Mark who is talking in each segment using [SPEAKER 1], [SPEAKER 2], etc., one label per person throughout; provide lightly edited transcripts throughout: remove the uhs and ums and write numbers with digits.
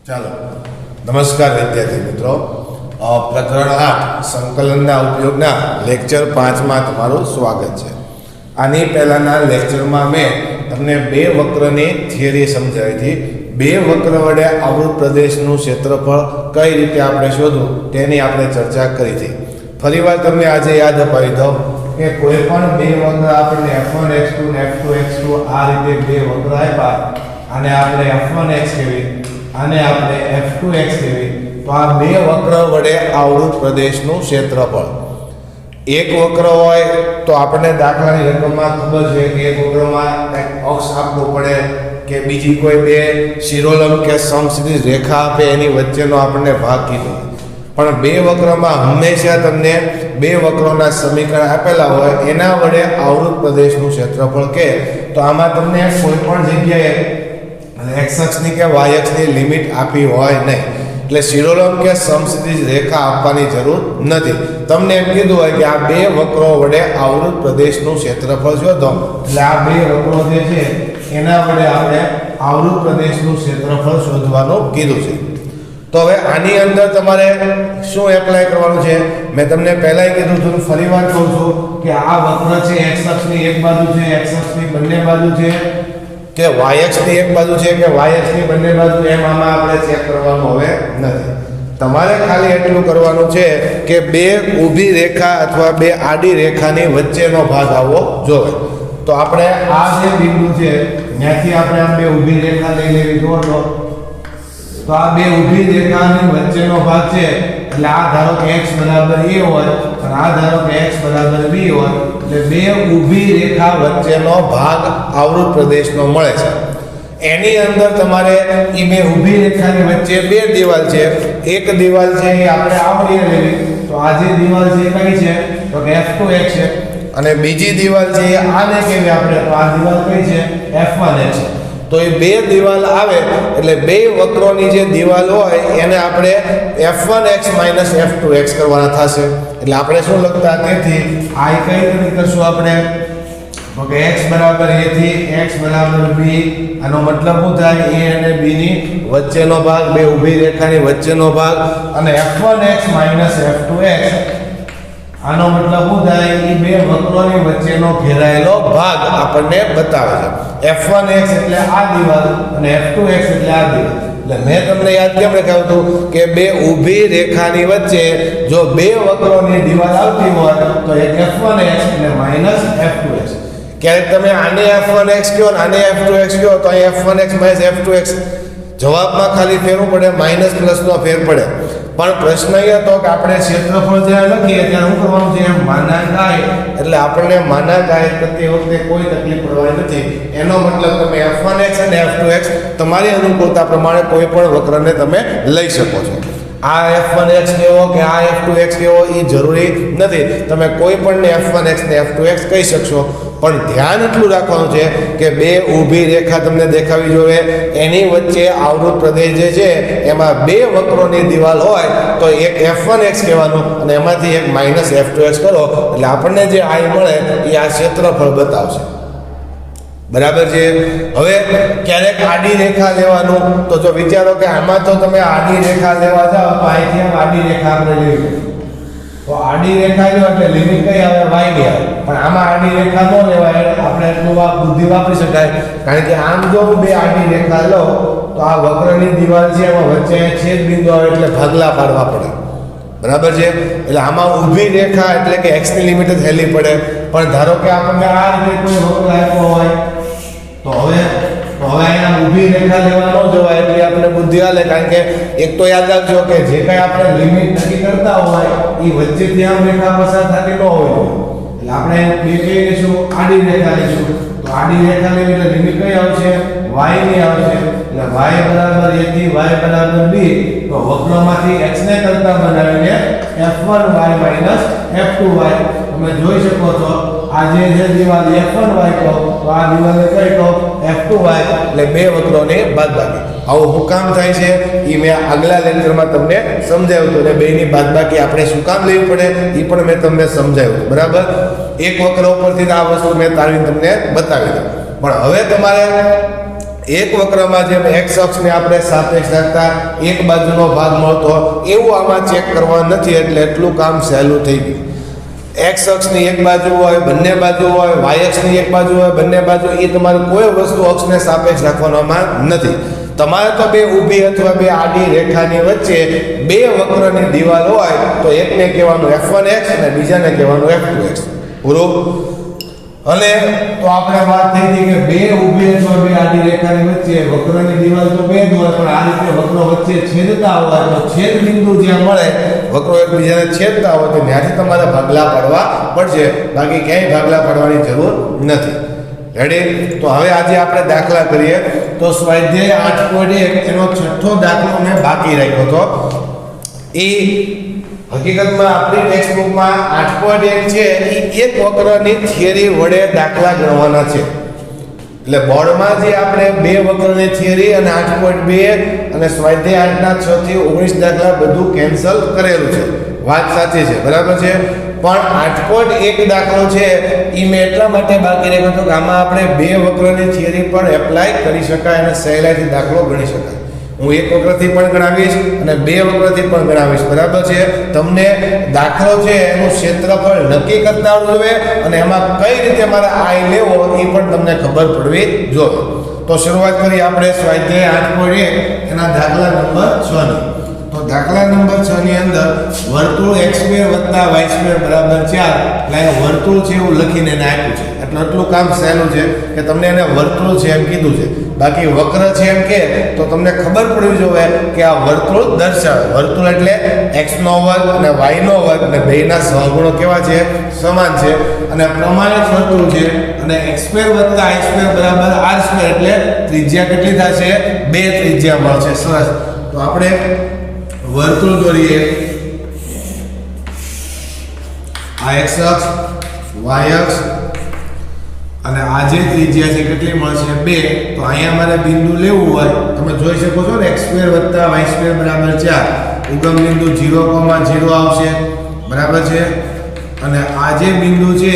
[SPEAKER 1] ચાલો, નમસ્કાર વિદ્યાર્થી મિત્રો. પ્રકરણ 8 સંકલનના ઉપયોગના લેક્ચર 5 માં તમારું સ્વાગત છે. આની પહેલાના લેક્ચરમાં મેં તમને બે વક્રની થિયરી સમજાવી હતી. બે વક્ર વડે આવૃત પ્રદેશનું ક્ષેત્રફળ કઈ રીતે આપણે શોધવું તેની આપણે ચર્ચા કરી હતી. ફરીવાર તમને આજે યાદ અપાવી દઉં કે કોઈ પણ બે વક્ર આપણને f1x2 અને f2x2 આ રીતે બે વક્ર આપ્યા અને આપણે f1x કહેવી આને આપણે f2x કહેવી, તો આ બે વક્ર વડે આવૃત પ્રદેશનું ક્ષેત્રફળ. એક વક્ર હોય તો આપણને દાખલાની રકમમાં ખબર છે કે એક વક્રમાં અક્ષ આપવું પડે કે બીજી કોઈ બે શિરોલંબ કે સમક્ષિતિજ રેખા આપે એની વચ્ચેનો આપણને ભાગ કીધો. પણ બે વક્રમાં હંમેશા તમને બે વક્રોના સમીકરણ આપેલા હોય એના વડે આવૃત પ્રદેશનું ક્ષેત્રફળ કે તો આમાં તમને કોઈ પણ જગ્યાએ x અક્ષની કે y અક્ષની લિમિટ આપી હોય નહીં, એટલે શિરોલંબ કે સમક્ષિતિજ રેખા આપવાની જરૂર નથી. તમને એમ કીધું હોય કે આ બે વક્રો વડે આવૃત પ્રદેશનું ક્ષેત્રફળ શોધો, એટલે આ બે વક્રો જે છે એના વડે આપણે આવૃત પ્રદેશનું ક્ષેત્રફળ શોધવાનું કીધું છે. તો હવે આની અંદર તમારે શું એપ્લાય કરવાનું છે? મેં તમને પહેલાંય કીધું હતું, ફરીવાર કહું છું કે આ વક્ર છે x અક્ષની એક બાજુ છે, x અક્ષની બંને બાજુ છે કે y અક્ષની એક બાજુ છે કે y અક્ષની બંને બાજુ, એમ આમાં આપણે ચેક કરવાનું હવે નથી. તમારે ખાલી એટલું કરવાનું છે કે બે ઊભી રેખા અથવા બે આડી રેખાની વચ્ચેનો ભાગ આવવો જોઈએ. તો આપણે આ જે બિંદુ છે ત્યાંથી આપણે આમ બે ઊભી રેખા લઈ લેવી જોઈએ. તો આ બે ઊભી રેખાની વચ્ચેનો ભાગ છે, એટલે આ ધારો કે x બરાબર a હોય અને આ ધારો કે x બરાબર b હોય, એટલે બે ઊભી રેખા વચ્ચેનો ભાગ આવૃત પ્રદેશનો મળે છે. એની અંદર તમારે એ બે ઊભી રેખાની વચ્ચે બે દિવાલ છે. એક દિવાલ છે એ આપણે આવડી લેવી, તો આ જે દિવાલ છે કઈ છે તો કે f2x છે, અને બીજી દિવાલ છે એ આને કેવી આપણે, તો આ દિવાલ કઈ છે f1x છે. તો એ બે દિવાલ આવે એટલે બે વક્રોની જે દિવાલ હોય એને આપણે f1x - f2x કરવાના થશે. એટલે આપણે શું લખતા, તેથી આ કઈ રીતે કરશું આપણે, તો કે x બરાબર a થી x બરાબર b, આનો મતલબ શું થાય, a અને b ની વચ્ચેનો ભાગ, બે ઊભી રેખાની વચ્ચેનો ભાગ, અને f1x - f2x આનો મતલબ શું થાય, એ બે વક્રોની વચ્ચેનો ઘેરાયેલો ભાગ આપણને બતાવે છે. f1x એટલે આ દિવાલ અને f2x એટલે આ દિવાલ. એટલે મેં તમને યાદ કેમ રાખ્યું હતું કે બે ઊભી રેખાની વચ્ચે જો બે વક્રોની દિવાલ આવતી હોય તો એક f1x એટલે -f2x. ક્યારેક તમે આને f1x કહો અને આને f2x કહો તો અહીં f1x - f2x જવાબમાં ખાલી ફેરવું પડે, માઇનસ પ્લસનો ફેર પડે. પણ પ્રશ્ન એ હતો કે આપણે ક્ષેત્રફળ જ્યારે લખીએ ત્યારે શું કરવાનું છે, માનાંકાય, એટલે આપણને માનાંકાય કરતી વખતે કોઈ તકલીફ પડવાની નથી. એનો મતલબ તમે f1x અને f2x તમારી અનુકૂળતા પ્રમાણે કોઈ પણ વક્રને તમે લઈ શકો છો. આ f1x કેવો કે આ f2x કેવો એ જરૂરી નથી, તમે કોઈ પણને f1x ને f2x કહી શકશો. પણ ધ્યાન એટલું રાખવાનું છે કે બે ઊભી રેખા તમને દેખાવી જોઈએ, એની વચ્ચે આવૃત પ્રદેશ જે છે એમાં બે વક્રોની દિવાલ હોય તો એક f1x કહેવાનું અને એમાંથી એક -f2x કરો, એટલે આપણને જે આય મળે એ આ ક્ષેત્રફળ બતાવશે. બરાબર છે. હવે ક્યારેક આડી રેખા લેવાનું, તો જો વિચારો કે આમાં તો તમે આડી રેખા લેવા જાઓ તો અહીંથી આમ આડી રેખા આપણે લેવી, તો આડી રેખા લો એટલે લિમિટ કઈ આવે, y ની આવે. પણ આમાં આડી રેખા ન લેવાય, આપણે એટલું બુદ્ધિ વાપરી શકાય, કારણ કે આમ જો બે આડી રેખા લો તો આ વક્રની દિવાલ છે એમાં વચ્ચે છેદ બિંદુ આવે એટલે ભાગલા પાડવા પડે. બરાબર છે. એટલે આમાં ઊભી રેખા એટલે કે x ની લિમિટ જ હેલી પડે. પણ ધારો કે આપણને આ રીતે કોઈ વક્ર આપ્યો હોય તો હવે અહીંયા ઊભી રેખા લેવા ન જવાય, એટલે આપણે બુદ્ધિ હાલે. કારણ કે એક તો યાદ રાખજો કે જે કંઈ આપણે લિમિટ નક્કી કરતા હોય એ વચ્ચેથી આમ રેખા પસાર થતી ન હોય, એટલે આપણે બે કઈ લઈશું, આડી રેખા લઈશું. તો આડી રેખા લેવી એટલે લિમિટ કઈ આવશે, y ની આવશે. એટલે y બરાબર a થી y બરાબર b, તો વક્રમાંથી x ને કરતા બનાવીને f1y - f2y તમે જોઈ શકો છો. આ જે દિવાલ f1y કહો તો આ દિવાલને કઈ કહો f2y, એટલે બે વક્રોને બાદબાકી. આવું શું કામ થાય છે એ મેં આગલા લેક્ચરમાં તમને સમજાવ્યું હતું, અને બેની બાદબાકી આપણે શું કામ લેવી પડે એ પણ મેં તમને સમજાવ્યું. બરાબર. એક વક્ર ઉપરથી આ વસ્તુ મેં તારવીને તમને બતાવી દઉં. પણ હવે તમારે એક વક્રમાં જેમ એક્સ અક્ષને આપણે સાપેક્ષ રાખતા એક બાજુનો ભાગ મળતો એવું આમાં ચેક કરવા નથી, એટલે એટલું કામ સહેલું થઈ ગયું. એક્સ અક્ષની એક બાજુ હોય, બંને બાજુ હોય, વાય અક્ષની એક બાજુ હોય, બંને બાજુ, એ તમારે કોઈ વસ્તુ અક્ષને સાપેક્ષ રાખવામાં નથી. તમારે તો બે ઊભી અથવા બે આડી રેખાની વચ્ચે બે વક્રની દિવાલ હોય તો એકને કહેવાનું f1x અને બીજાને કહેવાનું f2x. પૂરું. અને તો આપણે વાત થઈ હતી કે બે ઊભી અથવા બે આડી રેખાની વચ્ચે વક્રની દિવાલ તો બે જ હોય, પણ આ રીતે વક્રો વચ્ચે છેદતા હોય તો છેદ બિંદુ જ્યાં મળે, વક્રો એકબીજાને છેદતા હોય તો ત્યાંથી તમારે ભાગલા પાડવા પડશે, બાકી ક્યાંય ભાગલા પાડવાની જરૂર નથી. રેડી? તો હવે આજે આપણે દાખલા કરીએ. તો સ્વાધ્યાય 8.1 એનો છઠ્ઠો દાખલો મેં બાકી રાખ્યો હતો. એ હકીકતમાં આપણી ટેક્સ્ટ બુકમાં 8.1 છે એ એક વક્રની થિયરી વડે દાખલા ગણવાના છે. એટલે બોર્ડમાં જે આપણે બે વક્રની થિયરી અને 8.2 અને સ્વાધ્યાય 8 ના 6 થી 19 દાખલા બધું કેન્સલ કરેલું છે. વાત સાચી છે, બરાબર છે. પણ 8.1 દાખલો છે એ મેં એટલા માટે બાકી રાખ્યો હતો કે આમાં આપણે બે વક્રની થિયરી પણ એપ્લાય કરી શકાય અને સહેલાઈથી દાખલો ગણી શકાય. હું એક વક્રથી પણ ગણાવીશ અને બે વક્રથી પણ ગણાવીશ, બરાબર છે. તમને દાખલો છે એનું ક્ષેત્રફળ નક્કી કરતા આવડવું જોઈએ અને એમાં કઈ રીતે મારે આય લેવો એ પણ તમને ખબર પડવી જોઈએ. તો શરૂઆત કરીએ આપણે સ્વાધ્યાય 8.1 એના દાખલા નંબર 6 ની. તો દાખલા નંબર 6 ની અંદર વર્તુળ x2 y2 બરાબર 4 એટલે વર્તુળ છે એવું લખીને એને આપ્યું છે. એટલે એટલું કામ સહેલું છે કે તમને એને વર્તુળ છે એમ કીધું છે. બાકી વક્ર છે એમ કે તો તમને ખબર પડવી જોઈએ કે આ વર્તુળ દર્શાવે. વર્તુળ એટલે x નો વર્ગ અને y નો વર્ગ અને બેયના સહગુણો કેવા છે? સમાન છે. અને પ્રમાણિત વર્તુળ છે અને x2 y2 બરાબર r2 એટલે ત્રિજ્યા કેટલી થશે? 2 ત્રિજ્યા મળશે. સરસ. તો આપણે વર્તુળ દોરીએ. આ x અક્ષ, y અક્ષ અને આ જે ત્રિજ્યા છે કેટલી મળશે? 2. તો અહીંયા મારે બિંદુ લેવું હોય તમે જોઈ શકો છો ને x2 y2 બરાબર 4. ઉગમ બિંદુ 0,0 આવશે, બરાબર છે. અને આ જે બિંદુ છે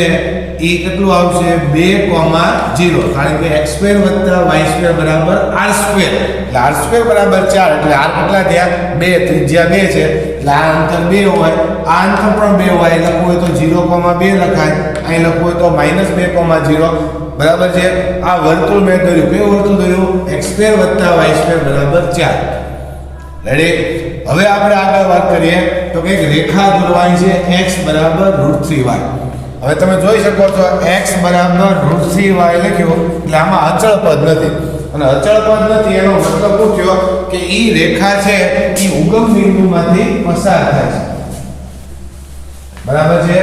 [SPEAKER 1] એ કેટલું આવશે? 2,0, કારણ કે x2 y2 બરાબર r2. એટલે r2 બરાબર 4 એટલે r કેટલા થયા? 2. ત્રિજ્યા 2 છે એટલે આ અંતર 2 હોય, આ અંતર પણ 2 હોય. લખવું હોય તો 0,2 લખાય, અહીં લખવું હોય તો -2,0, બરાબર છે. આ વર્તુળ મેં દોર્યું. કયું વર્તુળ દોર્યું? x2 y2 બરાબર 4. રેડી? હવે આપણે આગળ વાત કરીએ તો કે રેખા દોરવાની છે x બરાબર √3y. હવે તમે જોઈ શકો છો x બરાબર √3y લખ્યું એટલે આમાં અચળ પદ નથી. અને અચળ પદ નથી એનો મતલબ શું થયો કે ઈ રેખા છે ઈ ઉગમ બિંદુમાંથી પસાર થાય છે, બરાબર છે.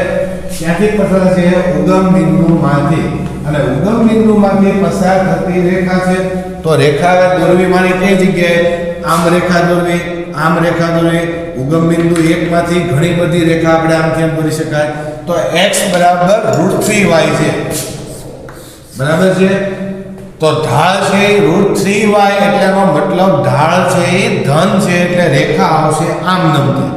[SPEAKER 1] ક્યાંથી પસાર છે? ઉગમ બિંદુમાંથી. અને ઉગમ બિંદુમાંથી પસાર થતી રેખા છે. તો રેખા દોરવી મારી કઈ જગ્યાએ? આમ રેખા દોરવી, આમ રેખા દોરવી. ઉગમ બિંદુ 1 માંથી ઘણી બધી રેખા આપણે આમથી આમ દોરી શકાય. તો x બરાબર √3y છે, બરાબર છે. તો ઢાળ છે √3y એટલે એનો મતલબ ઢાળ છે એ ધન છે એટલે રેખા આવશે આમ નમતી,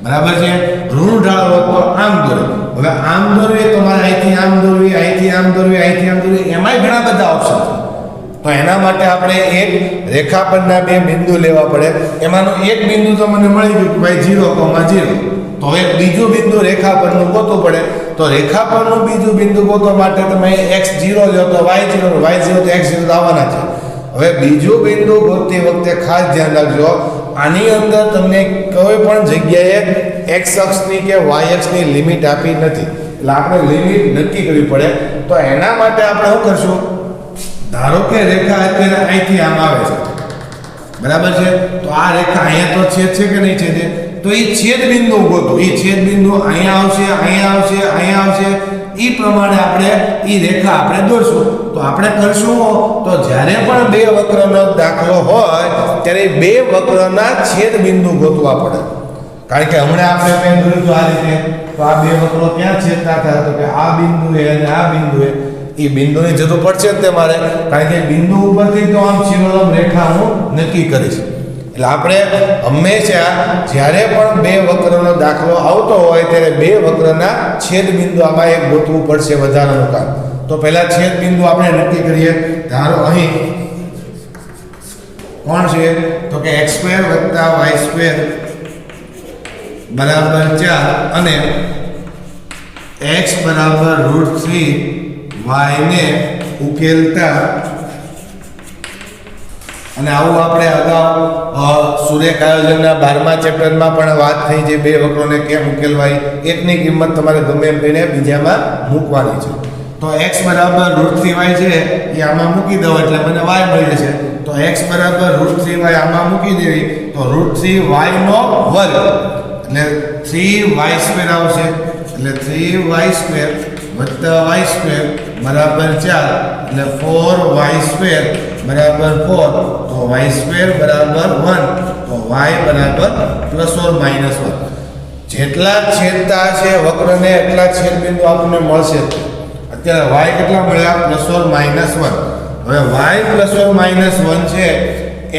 [SPEAKER 1] બરાબર છે. ઋણ ઢાળ હોય તો આમ દોરે. હવે આમ દોરવી તો મારે અહીંથી આમ દોરવી, અહીંથી આમ દોરવી, અહીંથી આમ દોરવી, એમાંય ઘણા બધા ઓપ્શન છે. તો એના માટે આપણે એક રેખા પરના બે બિંદુ લેવા પડે. એમાંનું એક બિંદુ તો મને મળી ગયું કે ભાઈ 0,0. તો હવે બીજું બિંદુ રેખા પરનું ગોતવું પડે. તો રેખા પરનું બીજું બિંદુ ગોતવા માટે તમે x0 લો તો y0, y0 તો x0 આવવાના છે. હવે બીજું બિંદુ ગોતતી વખતે ખાસ ધ્યાન રાખજો, આની અંદર તમને કોઈ પણ જગ્યાએ x અક્ષની કે y અક્ષની લિમિટ આપી નથી. એટલે આપણે લિમિટ નક્કી કરવી પડે. તો એના માટે આપણે શું કરશું? ધારો કે રેખા અત્યારે અહીંથી આમ આવે છે, બરાબર છે. તો આ રેખા અહીંયા તો છેદ છે કે નહીં છેદે? તો એ છેદ બિંદુ ગોતો. એ છેદ બિંદુ અહીંયા આવશે, અહીંયા આવશે, અહીંયા આવશે. એ પ્રમાણે આપણે એ રેખા આપણે દોરશું. તો આપણે કરશું તો જ્યારે પણ બે વક્રનો દાખલો હોય ત્યારે બે વક્રના છેદ બિંદુ ગોતવા પડે. કારણ કે હમણાં આપણે મેં દોર્યું આ રીતે, તો આ બે વક્રો ક્યાં છેદતા હતા? તો કે આ બિંદુએ અને આ બિંદુએ. એ બિંદુની જરૂર પડશે જ તે મારે, કારણ કે બિંદુ ઉપરથી તો આમ શિરોલંબ રેખા હું નક્કી કરીશ. એટલે આપણે હંમેશા જ્યારે પણ બે વક્રનો દાખલો આવતો હોય ત્યારે બે વક્રના છેદ બિંદુ આમાં એક ગોતવું પડશે વધારાનું કામ. તો પહેલા છેદ બિંદુ આપણે નક્કી કરીએ. ધારો અહીં કોણ છે તો કે x² + y² બરાબર 4 અને x બરાબર √3 y ને ઉકેલતા, અને આવું આપણે અગાઉ સુરેખ આયોજનના 12મા ચેપ્ટરમાં પણ વાત થઈ છે. બે વક્રોને કેમ ઉકેલવાય, એકની કિંમત તમારે ગમે એમ કહીને બીજામાં મૂકવાની છે. તો x બરાબર √3y છે એ આમાં મૂકી દો એટલે મને y મળી જશે. તો x બરાબર √3y આમાં મૂકી દેવી તો √3y નો વર્ગ એટલે 3y² આવશે. એટલે 3y² + y² બરાબર 4 એટલે 4y² બરાબર 4. તો y² બરાબર 1 તો y બરાબર ±1. જેટલા છેદતા છે વક્રને એટલા છેદ બિંદુ આપણને મળશે. અત્યારે y કેટલા મળ્યા ±1. હવે y ±1 છે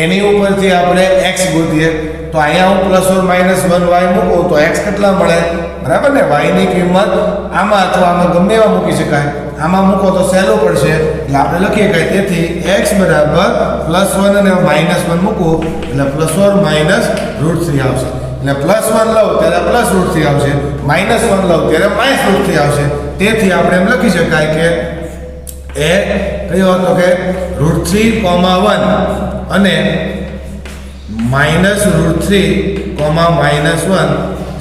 [SPEAKER 1] એની ઉપરથી આપણે x ગોતીએ તો અહીંયા હું ±1y મૂકું તો x કેટલા મળે બરાબર ને. y ની કિંમત આમાં અથવા આમાં ગમે એવા મૂકી શકાય. આમાં મૂકો તો સહેલું પડશે એટલે આપણે લખીએ કે તેથી x બરાબર +1 અને -1 મૂકું એટલે +or -√3 આવશે. એટલે +1 લઉં ત્યારે +√3 આવશે, -1 લઉં ત્યારે -√3 આવશે. તેથી આપણે એમ લખી શકાય કે એ કયો હતો કે √3,1 અને -√3,-1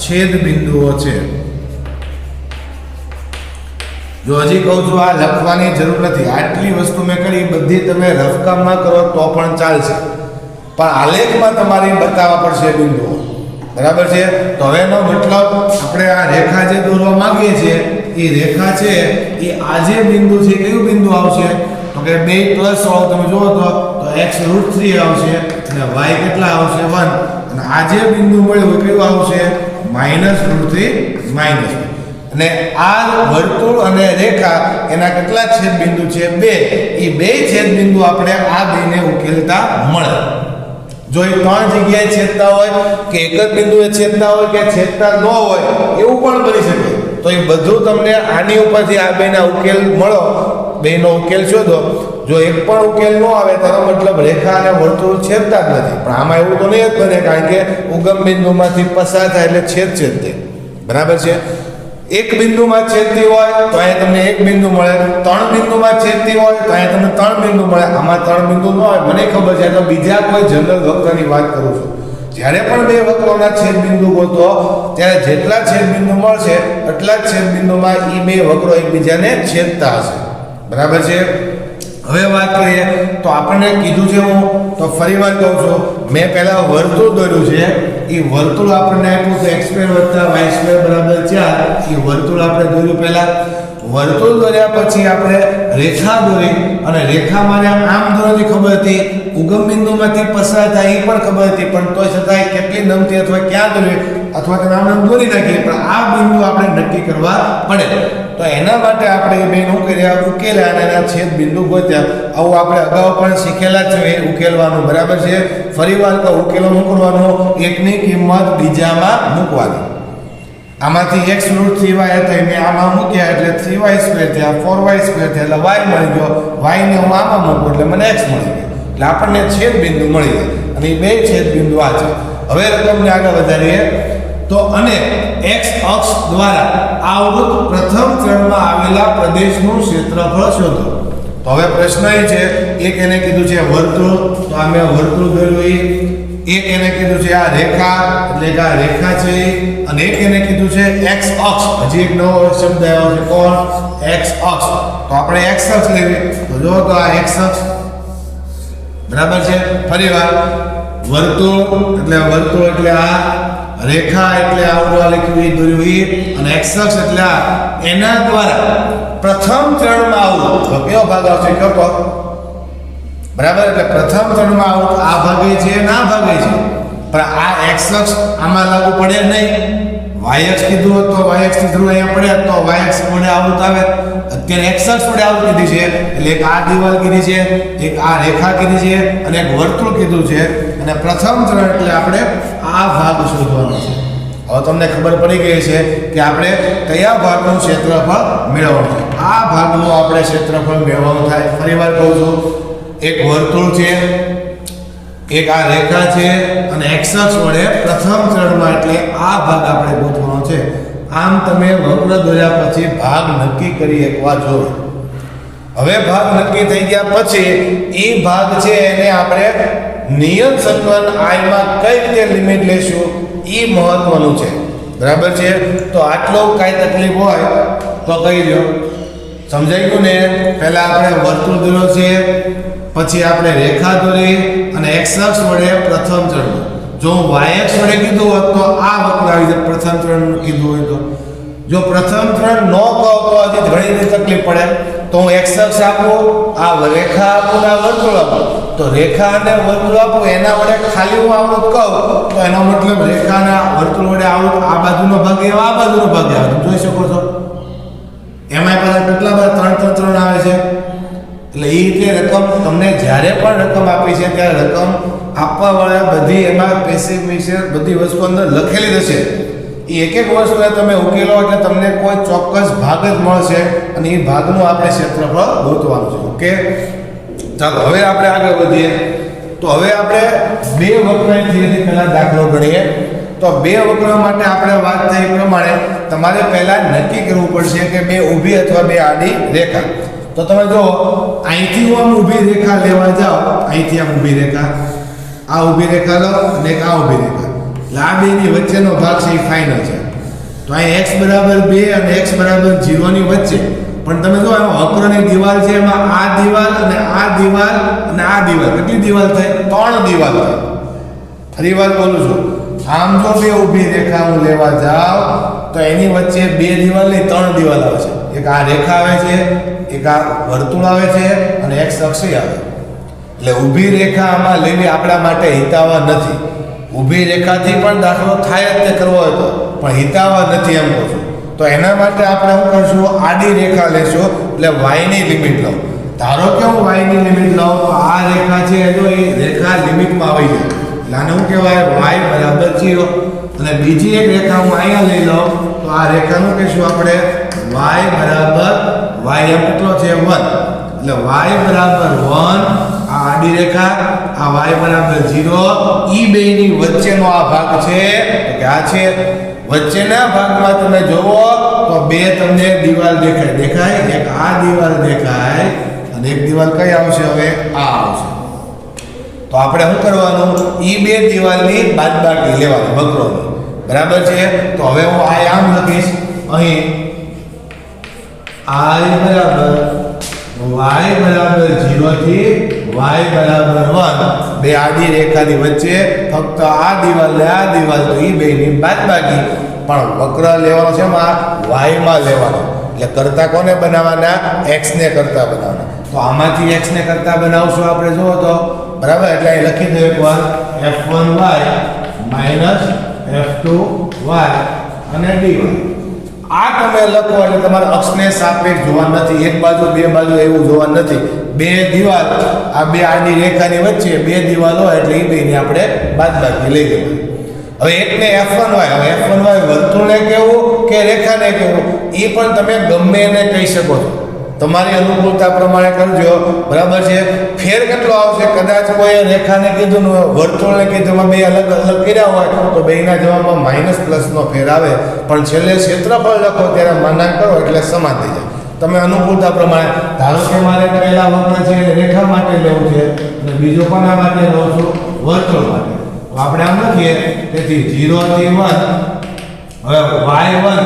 [SPEAKER 1] છેદ બિંદુઓ છે. જો હજી કહું છું આ લખવાની જરૂર નથી. આટલી વસ્તુ મેં કરી બધી તમે રફકામમાં કરો તો પણ ચાલશે, પણ આલેખમાં તમારે બતાવવા પડશે બિંદુઓ. બરાબર છે. તો હવે એનો મતલબ આપણે આ રેખા જે દોરવા માંગીએ છીએ એ રેખા છે એ આ જે બિંદુ છે કયું બિંદુ આવશે તો કે 2 + 16 તમે જુઓ તો x √3 આવશે અને y કેટલા આવશે 1 અને આ જે બિંદુ મળ્યું કયું આવશે -√3 અને આ વર્તુળ અને રેખા એના કેટલા છેદ બિંદુ છે 2. એ બે છેદ બિંદુ આપણે આ બેને ઉકેલતા મળે. જો એ ત્રણ જગ્યાએ છેદતા હોય કે એક જ બિંદુએ છેદતા હોય કે છેદતા ન હોય એવું પણ બની શકે. તો એ બધું તમને આની ઉપરથી આ બેના ઉકેલ મળો, બેનો ઉકેલ શોધો. જો એક પણ ઉકેલ ન આવે તેનો મતલબ રેખા અને વર્તુળ છેદતા જ નથી. પણ આમાં એવું તો નહીં જ બને, કારણ કે ઉગમ બિંદુમાંથી પસાર થાય એટલે છેદ થાય. બરાબર છે. એક બિંદુમાં છેદતી હોય તો અહીંયા તમને એક બિંદુ મળે, ત્રણ બિંદુમાં છેદતી હોય તો અહીંયા તમને ત્રણ બિંદુ મળે. આમાં ત્રણ બિંદુ ન હોય મને ખબર છે, તો બીજા કોઈ જનરલ વક્રની વાત કરું છું. જ્યારે પણ બે વક્રોના છેદ બિંદુ ગોતો ત્યારે જેટલા છેદ બિંદુ મળશે એટલા જ છેદ બિંદુમાં એ બે વક્રો એકબીજાને છેદતા હશે. બરાબર છે. હવે વાત કરીએ તો આપણને કીધું છે, હું તો ફરી વાર કહું છું, મેં પહેલા વર્તુળ દોર્યું છે. એ વર્તુળ આપણને આપ્યું છે x² + y² બરાબર 4. એ વર્તુળ આપણે દોર્યું. પહેલા વર્તુળ દોર્યા પછી આપણે રેખા દોરી અને રેખા મારે આમ દોરવાની ખબર હતી, ઉગમ બિંદુમાંથી પસાર થાય એ પણ ખબર હતી, પણ તોય છતાંય કેટલી નમતી અથવા ક્યાં દોરવી અથવા તો આમ દોરી નાખીએ, પણ આ બિંદુ આપણે નક્કી કરવા પડે. તો એના માટે આપણે એ બેન ઉકેલ્યા અને એના છેદ બિંદુ ગોત્યા. આવું આપણે અગાઉ પણ શીખેલા છે એ ઉકેલવાનું. બરાબર છે. ફરી વાર તો ઉકેલો મૂકવાનો, એકની કિંમત બીજામાં મૂકવાની. આમાંથી x √3y હતા મેં આમાં મૂક્યા એટલે 3y² થયા, 4y² થયા એટલે y મળી ગયો. y ને હું આમાં મૂકું એટલે મને x મળી ગયો. એટલે આપણને છેદ બિંદુ મળી જાય અને એ બે છેદ બિંદુ આ છે. હવે રકમને આગળ વધારીએ તો અને x અક્ષ દ્વારા આવૃત પ્રથમ ચરણમાં આવેલા પ્રદેશનું ક્ષેત્રફળ શોધો. તો હવે પ્રશ્ન એ છે, એક એને કીધું છે વર્તુળ, તો આ મેં વર્તુળ દોર્યું. એક એને કીધું છે આ રેખા એટલે કે આ રેખા છે, અને એક એને કીધું છે x અક્ષ. હજી એક નવો શબ્દ આવ્યો છે, કોણ? x અક્ષ. તો આપણે x અક્ષ લેવી તો જો તો આ x અક્ષ. બરાબર છે. ફરીવાર વર્તુળ એટલે આ રેખા એટલે આવડવા લખ્યું દોર્યું અને x અક્ષ એટલે આ એના દ્વારા પ્રથમ ચરણમાં આવું તો કયો ભાગ આવશે? કયો? બરાબર. એટલે પ્રથમ ચરણમાં આવું આ ભાગે છે ના ભાગે છે, પણ આ x અક્ષ આમાં લાગુ પડે નહીં, yx કીધું હોત તો yx ની જરૂર અહીંયા પડે તો yx વડે આવૃત આવે. અત્યારે x અક્ષ વડે આવૃત કીધી છે એટલે એક આ દિવાલ કીધી છે, એક આ રેખા કીધી છે અને એક વર્તુળ કીધું છે. અને પ્રથમ ચરણ એટલે આપણે આ ભાગ શોધવાનો છે. હવે તમને ખબર પડી ગઈ છે કે આપણે કયા ભાગનું ક્ષેત્રફળ મેળવવાનું છે. આ ભાગનું આપણે ક્ષેત્રફળ મેળવવાનું થાય. ફરીવાર કહું છું, એક વર્તુળ છે, એક આ રેખા છે અને x અક્ષ વડે પ્રથમ ચરણમાં એટલે આ ભાગ આપણે ગોતવાનો છે. આમ તમે વક્ર દોર્યા પછી ભાગ નક્કી કરી એકવાર જોવો. હવે ભાગ નક્કી થઈ ગયા પછી એ ભાગ છે એને આપણે નિયત સંકલન I માં કઈ રીતે લિમિટ લેશું એ મહત્વનું છે. બરાબર છે? તો આટલો કાંઈ તકલીફ હોય તો કહી દો. સમજાઈ ગયું ને? પહેલા આપણે વર્તુળ દોર્યો છે, પછી આપણે રેખા દોરી અને x અક્ષ વડે પ્રથમ ચરણ. જો yx વડે કીધું હોત તો આ વક્ર આવી જાય. પ્રથમ ચરણ કીધું હોય તો જો પ્રથમ ચરણ ન કહો તો હજી ઘણી તકલીફ પડે. તો હું x અક્ષ આપું, આ રેખા આપું ને આ વર્તુળ આપું. તો રેખા અને વર્તુળ આપું એના વડે ખાલી હું આવૃત કહું તો એનો મતલબ રેખાના વર્તુળ વડે આવૃત આ બાજુનો ભાગ એવો આ બાજુનો ભાગ આવે. તમે જોઈ શકો છો એમાં પાછા કેટલા બધા 3 3 3 આવે છે. એટલે એ રીતે રકમ તમને જ્યારે પણ રકમ આપી છે ત્યારે રકમ આપવા વાળા બધી એમાં પેસિવ મિક્સર બધી વસ્તુ અંદર લખેલી જ હશે. એ એક એક વસ્તુને તમે ઉકેલો એટલે તમને કોઈ ચોક્કસ ભાગ જ મળશે અને એ ભાગનું આપણે ક્ષેત્રફળ ગોતવાનું છે. ઓકે, ચાલો હવે આપણે આગળ વધીએ. તો હવે આપણે બે વક્રથી પહેલા દાખલો ગણીએ. તો બે વક્ર માટે આપણે વાત થઈ પ્રમાણે તમારે પહેલા નક્કી કરવું પડશે કે બે ઊભી અથવા બે આડી રેખા. તો તમે જો અહીંથી હું આમ ઊભી રેખા લેવા જાઓ, અહીંથી આમ ઊભી રેખા, આ ઊભી રેખા લો અને એક આ ઊભી રેખા, એટલે આ બેની વચ્ચેનો ભાગ છે એ ફાઇનલ છે. તો અહીં x બરાબર 2 અને x બરાબર 0 ની વચ્ચે. પણ તમે જો આ વક્રની દિવાલ છે એમાં આ દિવાલ અને આ દિવાલ અને આ દિવાલ કેટલી દિવાલ થાય? 3 દિવાલ થાય. ફરીવાર બોલું છું, આમ જો બે ઊભી રેખા હું લેવા જાઉં તો એની વચ્ચે બે દિવાલ નહીં 3 દિવાલ આવે છે. એક આ રેખા આવે છે, એક આ વર્તુળ આવે છે અને એક અક્ષ આવે. એટલે ઊભી રેખા આમાં લેવી આપણા માટે હિતાવહ નથી. ઊભી રેખાથી પણ દાખલો થાય જ તે કરવો હોય તો, પણ હિતાવહ નથી એમ કહું છું. તો એના માટે આપણે શું કરશું? આડી રેખા લેશું એટલે y ની લિમિટ લઉં. ધારો કે હું y ની લિમિટ લઉં તો આ રેખા છે જો એ રેખા લિમિટમાં આવી જાય એટલે આને શું કહેવાય? y બરાબર 0. અને બીજી એક રેખા હું અહીંયા લઈ લઉં તો આ રેખાનું કહીશું આપણે y બરાબર y એમ કેટલો છે 1. એટલે y બરાબર 1 આ આડી રેખા, આ y બરાબર 0, ઈ બેની વચ્ચેનો આ ભાગ છે કે આ છે. વચ્ચેના ભાગમાં તમે જોવો તો બે તમને દિવાલ દેખાય. એક આ દિવાલ દેખાય અને એક દિવાલ કઈ આવશે? હવે આ આવશે. તો આપણે શું કરવાનું? ઈ બે દિવાલની બાદબાકી લેવાની વક્રોની. બરાબર છે? તો હવે હું આ આમ લખીશ અહીં I બરાબર y બરાબર 0 થી y બરાબર 1 બે આડી રેખાની વચ્ચે ફક્ત આ દિવાલ ને આ દિવાલ તો ઈ બેની બાદબાકી. પણ વક્ર લેવાનો છે એમાં y માં લેવાનો. એટલે કરતા કોને બનાવવાના? x ને કરતા બનાવવાના. તો આમાંથી x ને કરતા બનાવશું આપણે જુઓ તો બરાબર. એટલે અહીં લખી દો એકવાર f1y f2y અને dy. આ તમે લખો એટલે તમારે અક્ષને સાપેક્ષ જોવા નથી, એક બાજુ બે બાજુ એવું જોવા નથી. બે દિવાલ આ બે આડી રેખાની વચ્ચે બે દિવાલ હોય એટલે એ બેની આપણે બાદબાકી લઈ લેવાની. હવે એકને f1y, હવે f1y વર્તુળને કહેવું કે રેખાને કહેવું એ પણ તમે ગમે એને કહી શકો છો. તમારી અનુકૂળતા પ્રમાણે કરજો. બરાબર છે? ફેર કેટલો આવશે? કદાચ કોઈ રેખાને કીધું ને વર્તુળને કીધું બે અલગ અલગ કર્યા હોય તો બેના જવાબમાં માઇનસ પ્લસનો ફેર આવે. પણ છેલ્લે ક્ષેત્રફળ લખો ત્યારે માનાંક કરો એટલે સમાન થઈ જાય. તમે અનુકૂળતા પ્રમાણે ધારો કે મારે પહેલા વક્ર છે રેખા માટે લેવું છે અને બીજો કોના માટે લઉં છું? વર્તુળ માટે. તો આપણે આમ લખીએ તેથી 0 થી 1. હવે y1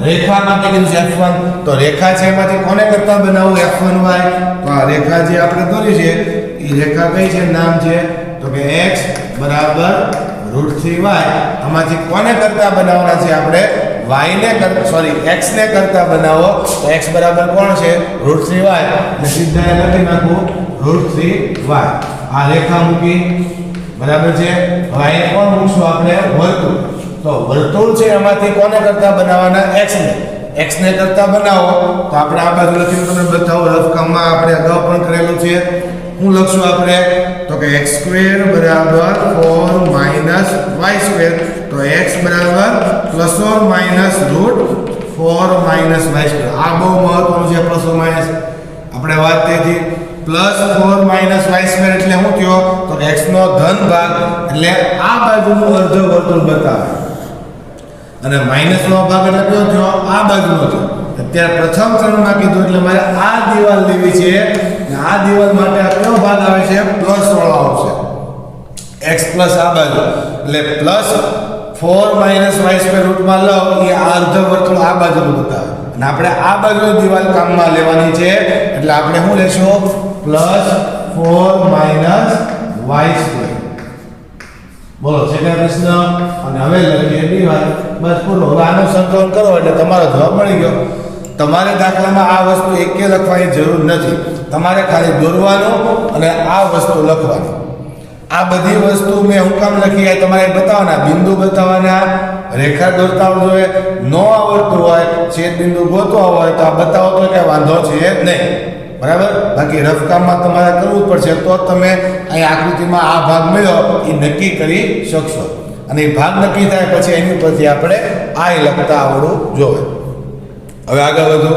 [SPEAKER 1] રેખા માટે કીધું છે f1. તો રેખા છે એમાંથી કોને કરતા બનાવવું? f1y. તો આ રેખા જે આપણે દોરી છે એ રેખા કઈ છે? નામ છે તો કે x બરાબર √3y. આમાંથી કોને કરતા બનાવવાના છે આપણે? y ને x ને કરતા બનાવો તો x બરાબર કોણ છે? √3y. એટલે સીધા લખી નાખું √3y. આ રેખા મૂકી. બરાબર છે? હવે અહીં કોણ મૂકશું આપણે? વર્તુળ. તો વર્તુળ છે એમાંથી કોને કરતા બનાવવાના x ને કરતા બનાવો તો આપણે આ બાજુ લખીને તમને બતાવો રફ કામમાં આપણે અગાઉ પણ કરેલું છે હું લખશું આપણે તો કે x² બરાબર 4 - y² તો x બરાબર ±√4 - y². આ બહુ મહત્વનું છે પ્લસ ઓર માઈનસ આપણે વાત થઈ હતી +4 - y² એટલે શું થયો તો x નો ધન ભાગ એટલે આ બાજુનું અર્ધ વર્તુળ બતાવે અને માઈનસ નો ભાગ એટલે કયો થયો આ બાજુનો થયો. અત્યારે પ્રથમ ચરણમાં કીધું એટલે મારે આ દિવાલ લેવી છે અને આ દિવાલ માટે આ કયો ભાગ આવે છે પ્લસ વાળો આવશે x પ્લસ આ બાજુ એટલે +4 - y² રૂટમાં લઉં એ અર્ધ વર્તુળ આ બાજુનું બતાવે અને આપણે આ બાજુની દિવાલ કામમાં લેવાની છે એટલે આપણે શું લેશું +4 - y². બોલો છે કે પ્રશ્ન અને હવે લખીએ દિવાલ બસ પૂરો. હવે આનું સંકલન કરો એટલે તમારો જવાબ મળી ગયો. તમારે દાખલામાં આ વસ્તુ એકે લખવાની જરૂર નથી, તમારે ખાલી દોરવાનું અને આ વસ્તુ લખવાની. આ બધી વસ્તુ મેં હું કામ લખી આ તમારે બતાવવાના, બિંદુ બતાવવાના, રેખા દોરતા જોઈએ. નો આવડતું હોય છેદ બિંદુ ગોતવા હોય તો આ બતાવો તો કે વાંધો છે નહીં, બરાબર. બાકી રફ કામમાં તમારે કરવું પડશે તો તમે અહીં આકૃતિમાં આ ભાગ મળ્યો એ નક્કી કરી શકશો અને એ ભાગ નક્કી થાય પછી એની પરથી આપણે આ લખતા આવડવું જોઈએ. હવે આગળ વધુ.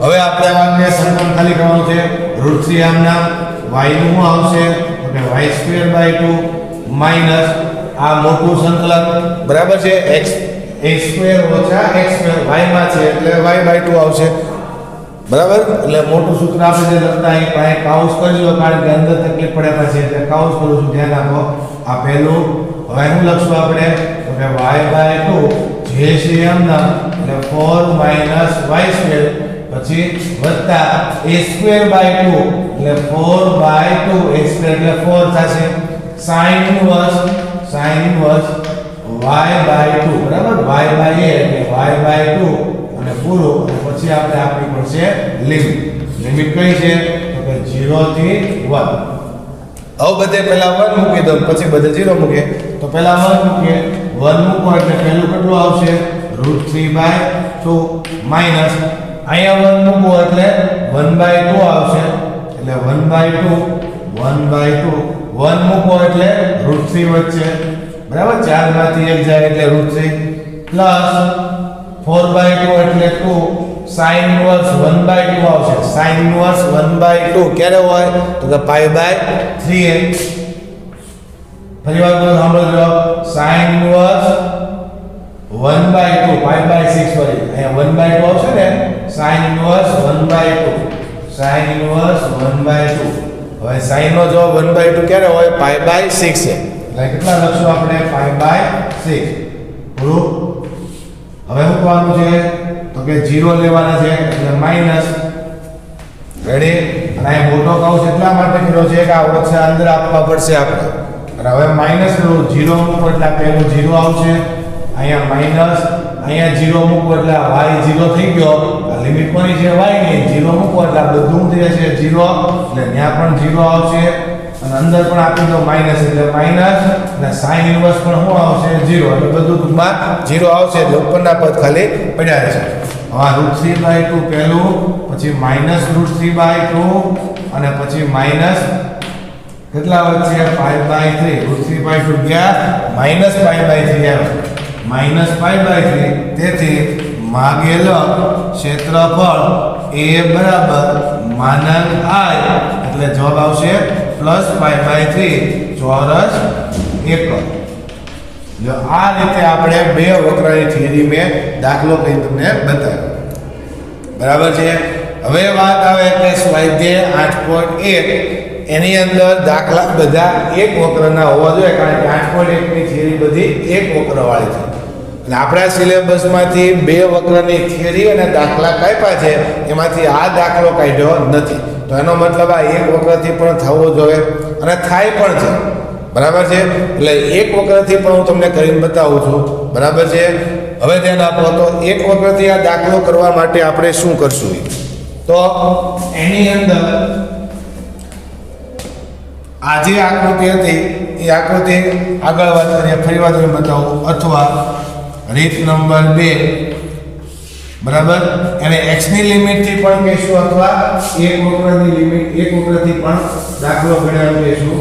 [SPEAKER 1] હવે આપણે આને સંકલન ખાલી કરવાનું છે. √3 આમના y નું આવશે તો કે y²/2 માઈનસ આ મોટું સંકલન બરાબર છે x a² - x² y માં છે એટલે y/2 આવશે બરાબર. એટલે મોટું સૂત્ર આપણે જે લખતા અહીં કાંઈ કાઉસ કરજો કારણ કે અંદર તકલીફ પડે પછી એટલે કાઉસ કરું છું, ધ્યાન રાખો. આ પહેલું. હવે શું લખશું આપણે તો કે y/2 જે છે એમના એટલે 4 - y² પછી વત્તા a²/2 એટલે 4/2 a² એટલે 4 થશે sin ઇન્વર્સ y/2 બરાબર. y/a એટલે y/2 અને પૂરો પછી આપણે આપવી પડશે લિમિટ. લિમિટ કઈ છે તો કે 0 થી 1. હવે બધે પહેલા 1 મૂકી દો પછી બધે 0 મૂકે તો પહેલા 1 મૂકીએ. 1 મૂકો એટલે પહેલું કેટલું આવશે √3/2 માઈનસ અહીંયા 1 મૂકો એટલે 1/2 આવશે એટલે 1/2 1 મૂકો એટલે √3 વચ્ચે બરાબર. 4 માંથી 1 જાય એટલે √3 પ્લસ 4/2 એટલે 2 sin ઇન્વર્સ 1/2 આવશે. sin ઇન્વર્સ 1/2 ક્યારે હોય તો કે π/3. ફરીવાર બોલો સાંભળજો. sin ઇન્વર્સ 1/2 π/6 વળી અહીંયા 1/2 આવશે ને. sin ઇન્વર્સ 1/2 હવે sin નો જવાબ 1/2 ક્યારે હોય π/6 છે એટલે કેટલા લખશું આપણે π/6 પૂરું. હવે શું કરવાનું છે તો કે 0 લેવાના છે એટલે માઈનસ. રેડી. અને આ મોટો કાઉસ એટલા માટે કર્યો છે કે આ ઓછા અંદર આપવા પડશે આપણે. અને હવે માઈનસ નું 0 મૂકો એટલે પહેલું 0 આવશે અહીંયા માઈનસ અહીંયા 0 મૂકો એટલે y 0 થઈ ગયો. આ લિમિટ કોની છે y ની. 0 મૂકો એટલે આ બધું થઈ જશે 0 એટલે ત્યાં પણ 0 આવશે અને અંદર પણ આપી દો માઈનસ એટલે માઈનસ અને sin ઇન્વર્સ પણ શું આવશે 0 એટલે બધું ટૂંકમાં 0 આવશે એટલે ઉપરના પદ ખાલી પડ્યા રહેશે. હવે √3/2 પહેલું પછી માઈનસ √3/2 અને પછી માઈનસ કેટલા વચ્ચે π/3 √3/2 ગયા માઈનસ π/3 આવ્યા માઈનસ π/3. તેથી માગેલ ક્ષેત્રફળ a બરાબર માનાંક I એટલે જવાબ આવશે +π/3 ચોરસ એકમ. જો આ રીતે આપણે બે વક્રની થિયરી મેં દાખલો કરી તમને બતાવ્યો બરાબર છે. હવે વાત આવે કે સ્વાધ્યાય 8.1 એની અંદર દાખલા બધા એક વક્રના હોવા જોઈએ કારણ કે 8.1 ની થિયરી બધી એક વક્રવાળી છે. એટલે આપણા સિલેબસમાંથી બે વક્રની થિયરી અને દાખલા કાપ્યા છે એમાંથી આ દાખલો કાઢ્યો નથી. તો એનો મતલબ આ એક વક્રથી પણ થવો જોઈએ અને થાય પણ છે બરાબર છે. એટલે એક વક્રથી પણ હું તમને કરીને બતાવું છું બરાબર છે. હવે ધ્યાન આપો તો એક વક્રથી આ દાખલો કરવા માટે આપણે શું કરશું તો એની અંદર આ જે આકૃતિ હતી એ આકૃતિ આગળ વાત કરીએ ફરી વાર તમને બતાવું અથવા રીત નંબર 2 બરાબર એને x ની લિમિટ થી પણ કહેશું અથવા એક વક્રની લિમિટ એક વક્રથી પણ દાખલો ગણ્યા કહેશું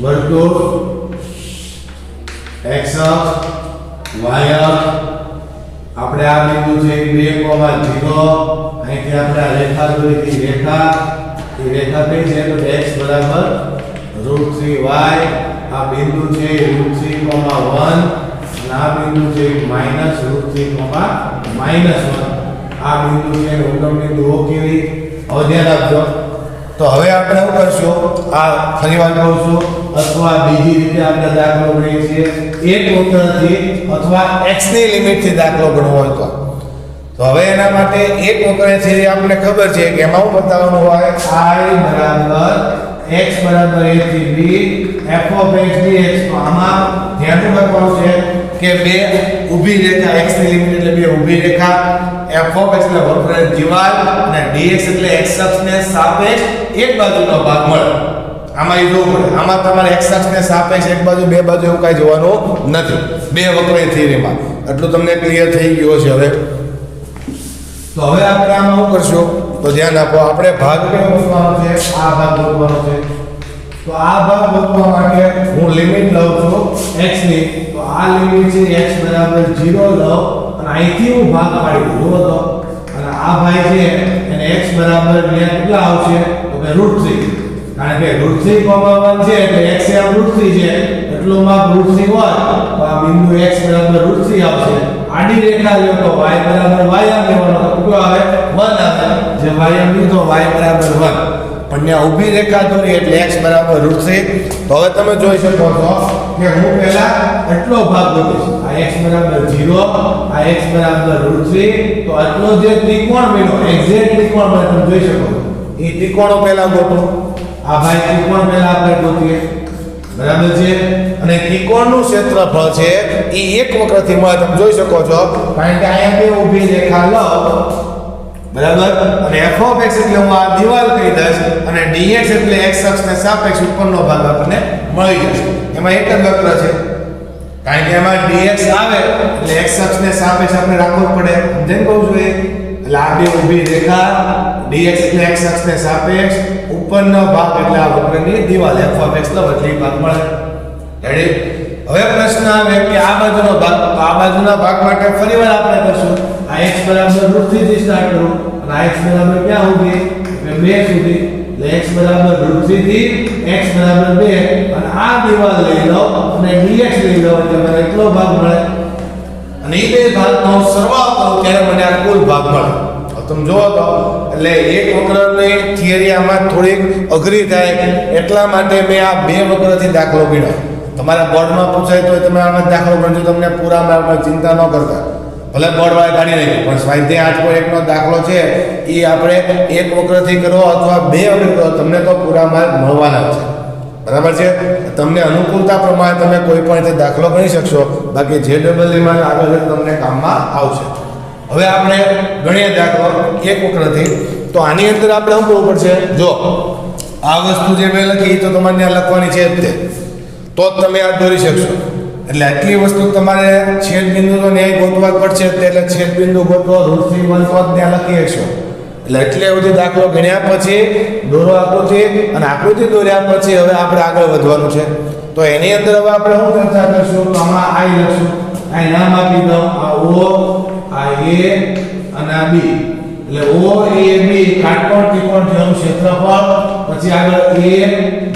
[SPEAKER 1] વર્તુળ x y આપણે આ બિંદુ છે 2,0 અહીંથી આપણે આ રેખા દોરી રેખા એ રેખા કઈ છે તો x બરાબર √3y આ બિંદુ છે √3,1 અને આ બિંદુ છે -√3,-1 આ બિંદુ છે ઉગમ બિંદુ O કેવી હવે ધ્યાન રાખજો તો હવે આપણે શું કરશું આ ફરીવાર કહું છું અથવા બીજી રીતે આપણે દાખલો ગણીએ છીએ એક વક્રથી અથવા x ની લિમિટ થી દાખલો ગણવો હોય તો હવે એના માટે એક વક્રથી આપણને ખબર છે કે એમાં શું બતાવવાનું હોય I બરાબર x બરાબર a થી b f of x dx તો આમાં ધ્યાન રાખવાનું છે કે બે ઊભી રેખા x ની લિમિટ એટલે બે ઊભી રેખા f of x એટલે વક્રની દિવાલ અને dx એટલે x અક્ષને સાપેક્ષ એક બાજુનો ભાગ મળે આમાં એ જોવું પડે આમાં તમારે x અક્ષને સાપેક્ષ એક બાજુ બે બાજુ એવું કાંઈ જોવાનું નથી બે વક્રની થિયરીમાં એટલું તમને ક્લિયર થઈ ગયું છે હવે તો હવે આપણે આમાં શું કરશું તો ધ્યાન આપો આપણે ભાગ કયો ગોતવાનો છે આ ભાગ ગોતવાનો છે તો આ ભાગ ગોતવા માટે હું લિમિટ લઉં છું x ની તો આ લિમિટ છે x બરાબર 0 લઉં અને અહીંથી હું ભાગ પાડી દઉં જુઓ તો અને આ ભાઈ છે એને x બરાબર અહીંયા કેટલા આવશે તો કે √3 કારણ કે √3,1 છે એટલે x એ આમ √3 છે એટલું માપ √3 હોય તો આ બિંદુ x બરાબર √3 આવશે આડી રેખા લ્યો તો y બરાબર y આમ લેવાનો તો કેટલો આવે 1 આવે જે y આમ લીધો y બરાબર 1 પણ ત્યાં ઊભી રેખા દોરી એટલે x બરાબર √3 તો હવે તમે જોઈ શકો છો કે હું પહેલા એટલો ભાગ ગોતીશ આ x બરાબર 0 આ x બરાબર √3 તો આટલો જે ત્રિકોણ મળ્યો એક્ઝેક્ટ ત્રિકોણ મળે તમે જોઈ શકો એ ત્રિકોણો પહેલા ગોતો આ ભાઈ ત્રિકોણ પહેલા આપણે ગોતીએ બરાબર છે અને ત્રિકોણનું ક્ષેત્રફળ છે એ એક વક્રથી મળે તમે જોઈ શકો છો કારણ કે અહીંયા બે ઊભી રેખા લો બરાબર અને f of x એટલે હું આ દિવાલ કહી દઈશ અને dx એટલે x અક્ષને સાપેક્ષ ઉપરનો ભાગ આપણને મળી જશે એમાં એક જ વક્ર છે કારણ કે એમાં dx આવે એટલે x અક્ષને સાપેક્ષ આપણે રાખવું પડે જેમ કહું છું એટલે આ બે ઊભી રેખા dx એટલે x અક્ષને સાપેક્ષ ઉપરનો ભાગ એટલે આ વક્રની દિવાલ f of x લો એટલે ભાગ મળે રેડી હવે પ્રશ્ન આવે કે આ બાજુનો ભાગ તો આ બાજુના ભાગ માટે ફરીવાર આપણે કરશું આ x બરાબર √3 થી સ્ટાર્ટ કરું અને આ x બરાબર ક્યાં સુધી એટલે 2 સુધી એટલે x બરાબર √3 થી x બરાબર 2 અને આ દિવાલ લઈ લો અને dx લઈ લો એટલે મને એટલો ભાગ મળે અને એ બે ભાગનો સરવાળો કરું ત્યારે મને આ કુલ ભાગ મળે તમે જોવો તો એટલે એક વક્રની થિયરી આમાં થોડીક અઘરી થાય એટલા માટે મેં આ બે વક્રથી દાખલો ગણ્યો તમારા બોર્ડમાં પૂછાય તો તમે આમાં દાખલો ગણજો તમને પૂરા માર્કમાં ચિંતા ન કરતા ભલે બોર્ડવાળા કાઢી નાખ્યું પણ સ્વાધ્યાય 8.1 નો દાખલો છે એ આપણે એક વક્રથી કરો અથવા બે વક્ર કરો તમને તો પૂરા માર્ક મળવાના છે બરાબર છે તમને અનુકૂળતા પ્રમાણે તમે કોઈ પણ રીતે દાખલો ગણી શકશો બાકી JEE માં આગળ તમને કામમાં આવશે હવે આપણે ગણીએ દાખલો એક વક્રથી તો આની અંદર આપણે શું કરવું પડશે જો આ વસ્તુ જે મેં લખી તો તમારે ત્યાં લખવાની છે જ તે તો જ તમે આ દોરી શકશો એટલે આટલી વસ્તુ તમારે છેદ બિંદુ તો ન્યાય ગોતવા પડશે એટલે છેદ બિંદુ ગોતવો √3 તો ત્યાં લખી શકશો એટલે એટલે બધી દાખલો ગણ્યા પછી દોરો આકૃતિ અને આકૃતિ દોર્યા પછી હવે આપણે આગળ વધવાનું છે તો એની અંદર હવે આપણે શું ચર્ચા કરશું તો આમાં I લખશું આ નામ આપી દઉં આ O આ A અને આ B એટલે O A B કાટકોણ ત્રિકોણ જેનું ક્ષેત્રફળ પછી આગળ A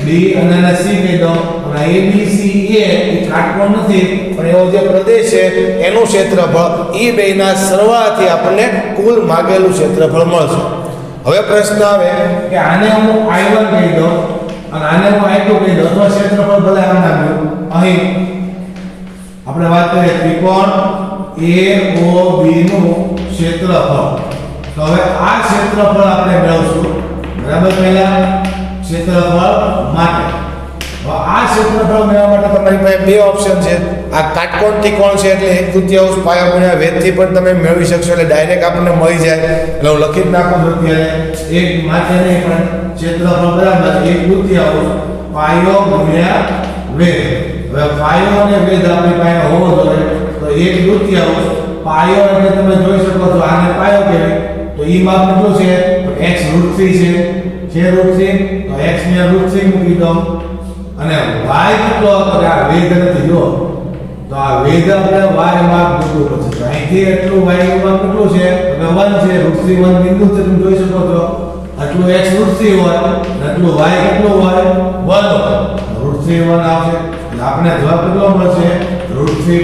[SPEAKER 1] B અને C કહી દઉં અને A B C A એ કાટકોણ નથી પણ એવો જે પ્રદેશ છે એનું ક્ષેત્રફળ એ બેના સરવાળાથી આપણને કુલ માગેલું ક્ષેત્રફળ મળશે હવે પ્રશ્ન આવે કે આને હું I1 કહી દઉં અને આને હું I2 કહી દઉં તો ક્ષેત્રફળ ભલે આમ નાખ્યું અહીં આપણે વાત કરીએ ત્રિકોણ AOB નું ક્ષેત્રફળ તો હવે આ ક્ષેત્રફળ આપણે મેળવશું બરાબર પહેલા ક્ષેત્રફળ માટે હવે આ ક્ષેત્રફળ મેળવવા માટે તમારી પાસે બે ઓપ્શન છે આ કાટકોણ ત્રિકોણ છે એટલે 1/3 પાયો ગુણ્યા વેધથી પણ તમે મેળવી શકશો એટલે ડાયરેક્ટ આપણને મળી જાય એટલે હું લખી જ નાખું છું અત્યારે એક માટે નહીં પણ ક્ષેત્રફળ બરાબર 1/3 પાયો ગુણ્યા વેધ હવે પાયો અને વેધ આપણી પાસે હોવો જોઈએ તો તો 1/2 પાયો એટલે તમે જોઈ શકો છો આને પાયો કહેવાય તો ઈ માપ કેટલું છે તો x √3 છે √3 તો x ને √3 મૂકી દો અને y કેટલો તો આ વેધ નથી જો તો આ વેધ આપણે y માપ મૂકવું પડશે તો અહીંથી એટલું y નું માપ કેટલું છે તો 1 છે √3 1 બિંદુ છે તમે જોઈ શકો છો આટલું x √3 હોય આટલું y કેટલું હોય 1 √3 1 આવશે એટલે આપણે જવાબ કેટલો મળશે √3/2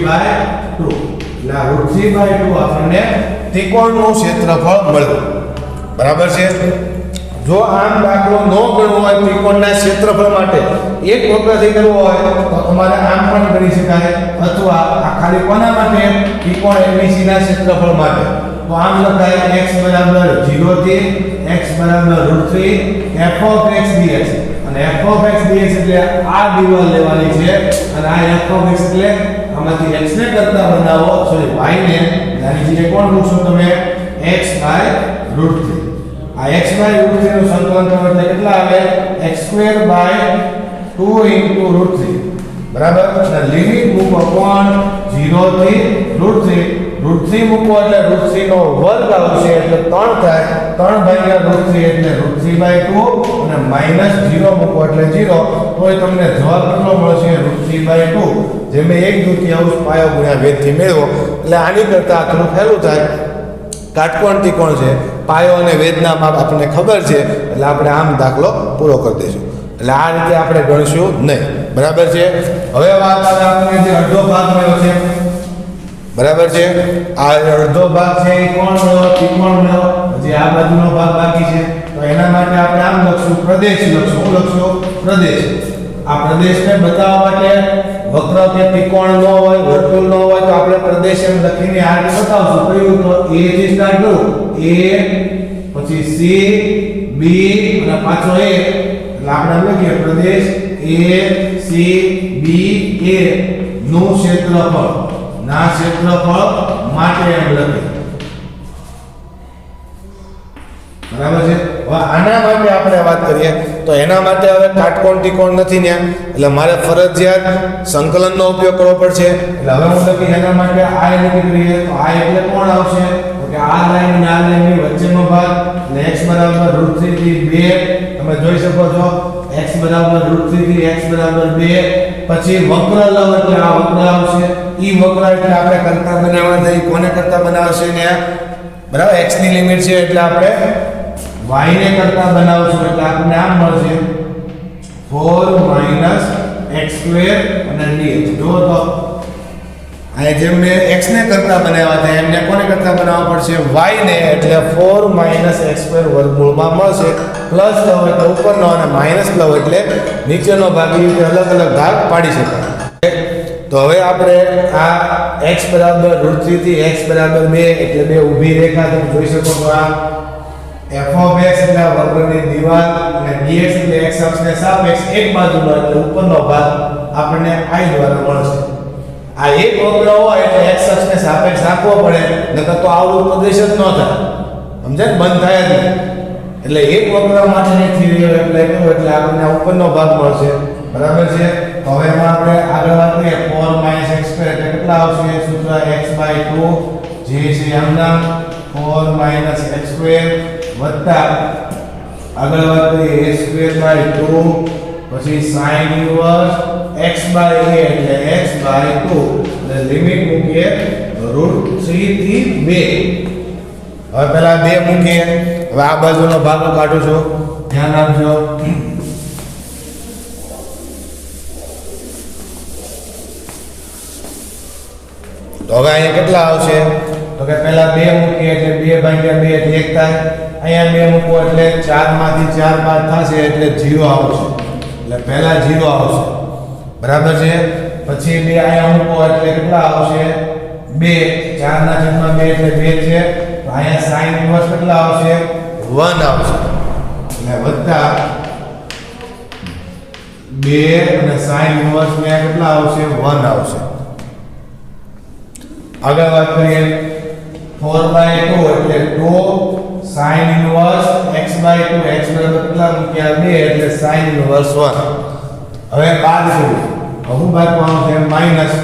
[SPEAKER 1] એટલે આ √3/2 આપણને ત્રિકોણનું ક્ષેત્રફળ મળ્યું બરાબર છે જો આમ દાખલો ન ગણવો હોય ત્રિકોણના ક્ષેત્રફળ માટે એક વખતથી કરવો હોય તો તમારે આમ પણ કરી શકાય અથવા આ ખાલી કોના માટે ત્રિકોણ ABC ના ક્ષેત્રફળ માટે તો આમ લખાય x 0 થી x √3 f of x dx અને f of x dx એટલે આ દિવાલ લેવાની છે અને આ f of x એટલે આમાંથી x ને કરતા બનાવો સોરી y ને આની જગ્યાએ કોણ મૂકશો તમે x √3 આ x √3 નું સંકલન કરો એટલે કેટલા આવે x2/2 √3 બરાબર અને લિમિટ મૂકો કોણ 0 થી √3 મૂકો એટલે √3 નો વર્ગ આવશે એટલે 3 થાય 3/√3 એટલે √3/2 અને -0 મૂકો એટલે 0 તોય તમને જવાબ કેટલો મળશે √3/2 જે મેં 1/2 પાયો ગુણ્યા વેધથી મેળવો એટલે આની કરતા થોડું પહેલું થાય કાટકોણ ત્રિકોણ છે પાયો અને વેધના માપ આપણને ખબર છે એટલે આપણે આમ દાખલો પૂરો કરી દઈશું એટલે આ રીતે આપણે ગણશું નહીં બરાબર છે હવે વાત આવે આપણે જે અડધો ભાગ મળ્યો છે બરાબર છે આ અડધો ભાગ છે એ કોણ મળ્યો ત્રિકોણ મળ્યો જે આ બાજુનો ભાગ બાકી છે તો એના માટે આપણે આમ લખશું પ્રદેશ લખશું પ્રદેશ આ પ્રદેશને બતાવવા માટે વક્ર કે ત્રિકોણ ન હોય વર્તુળ ન હોય તો આપણે પ્રદેશ એમ લખીને આ રીતે બતાવશું કયું તો a થી સ્ટાર્ટ કરું a પછી c b અને પાછો a એટલે આપણે લખીએ પ્રદેશ a c b a નું ક્ષેત્રફળ ના ક્ષેત્રફળ માટે એમ લખીએ બરાબર છે હવે આના માટે આપણે વાત કરીએ તો એના માટે હવે કાટકોણ ત્રિકોણ નથી ને એટલે મારે ફરજિયાત સંકલનનો ઉપયોગ કરવો પડશે એટલે હવે હું લખી એના માટે આ લખી દઈએ તો આ એટલે કોણ આવશે તો કે આ લાઈન અને આ લાઈનની વચ્ચેનો ભાગ એટલે x √3 થી 2 તમે જોઈ શકો છો x √3 થી x 2 પછી વક્ર લવ એટલે આ વક્ર આવશે ઈ વક્ર એટલે આપણે કરતા બનાવવા દઈ કોને કરતા બનાવશે ને બરાબર x ની લિમિટ છે એટલે આપણે y ને કરતા બનાવશું એટલે આપણને આમ મળશે 4 - x2 અને dx જો તો આ જેમ મેં x ને કરતા બનાવ્યા હતા એમને કોને કરતા બનાવવા પડશે y ને એટલે 4 - x2 વર્ગમૂળમાં મળશે પ્લસ લવ એટલે ઉપરનો અને માઈનસ લવ એટલે નીચેનો ભાગ એ રીતે અલગ અલગ ભાગ પાડી શકાય તો હવે આપણે આ x √3 થી x 2 એટલે બે ઊભી રેખા તમે જોઈ શકો છો આ f of x એટલે વક્રની દિવાલ અને dx એટલે x અક્ષને સાપેક્ષ એક બાજુનો એટલે ઉપરનો ભાગ આપણને i દ્વારા મળશે આ એક વક્ર હોય એટલે x અક્ષને સાપેક્ષ રાખવો પડે નકર તો આવડું પ્રદેશ જ ન થાય સમજાય બંધ થાય જ નહીં એટલે એક વક્ર માટેની થિયરી એટલે કેવું એટલે આપણને ઉપરનો ભાગ મળશે બરાબર છે હવે એમાં આપણે આગળ વાત કરીએ 4 - x2 એટલે કેટલા આવશે સૂત્ર x/2 જે છે આમના 4 - x2 વત્તા આગળ વાત કરીએ a²/2 પછી sin ઇન્વર્સ x/a એટલે x/2 એટલે લિમિટ મૂકીએ √3 થી 2 હવે પહેલા 2 મૂકીએ હવે આ બાજુનો ભાગ કાઢું છું ધ્યાન આપજો તો હવે અહીંયા કેટલા આવશે તો કે પહેલા 2 મૂકીએ એટલે 2/2 એટલે 1 થાય અહીંયા 2 મૂકો એટલે 4 માંથી 4 બાદ થશે એટલે 0 આવશે એટલે પહેલા 0 આવશે બરાબર છે પછી 2 અહીંયા મૂકો એટલે કેટલા આવશે 2 4 ના છેદમાં 2 એટલે 2 છે તો અહીંયા sin ઇન્વર્સ કેટલા આવશે 1 આવશે એટલે વત્તા 2 અને sin ઇન્વર્સ ને કેટલા આવશે 1 આવશે આગળ વાત કરીએ 4/2 એટલે 2 sin ઇન્વર્સ x/2 x બરાબર કેટલા મૂક્યા 2 એટલે sin ઇન્વર્સ 1 હવે બાદ કરીએ હું બાદ પાઉં છે માઈનસ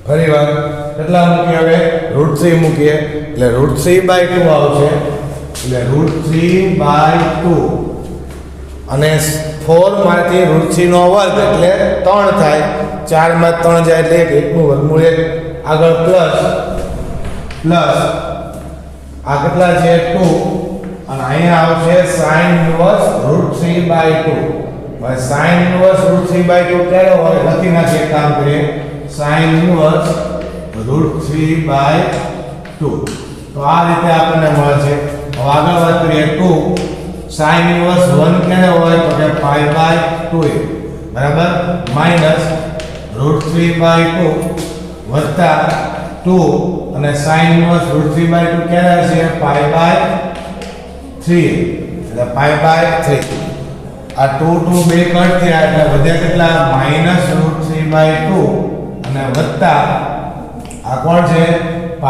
[SPEAKER 1] ફરી વાર કેટલા મૂકીએ હવે √3 મૂકીએ એટલે √3/2 આવશે એટલે √3/2 અને 4 માંથી √3 નો વર્ગ એટલે 3 થાય 4 માં 3 જાય એટલે 1 નું વર્ગમૂળ 1 આગળ પ્લસ આ કેટલા છે 2 અને અહીંયા આવશે sin ઇન્વર્સ √3/2 હવે sin ઇન્વર્સ √3/2 ક્યારે હોય લખી નાખીએ કામ કરીએ sin ઇન્વર્સ √3/2 તો આ રીતે આપણને મળે છે હવે આગળ વાત કરીએ 2 sin ઇન્વર્સ 1 ક્યારે હોય તો કે π/2 બરાબર માઈનસ √3/2 વત્તા 2 અને sin ઇન્વર્સ √3/2 ક્યારે હશે π/3 એટલે π/3 આ 2 બે કટ થયા એટલે વધ્યા કેટલા -√3/2 અને વત્તા આ કોણ છે π/3/2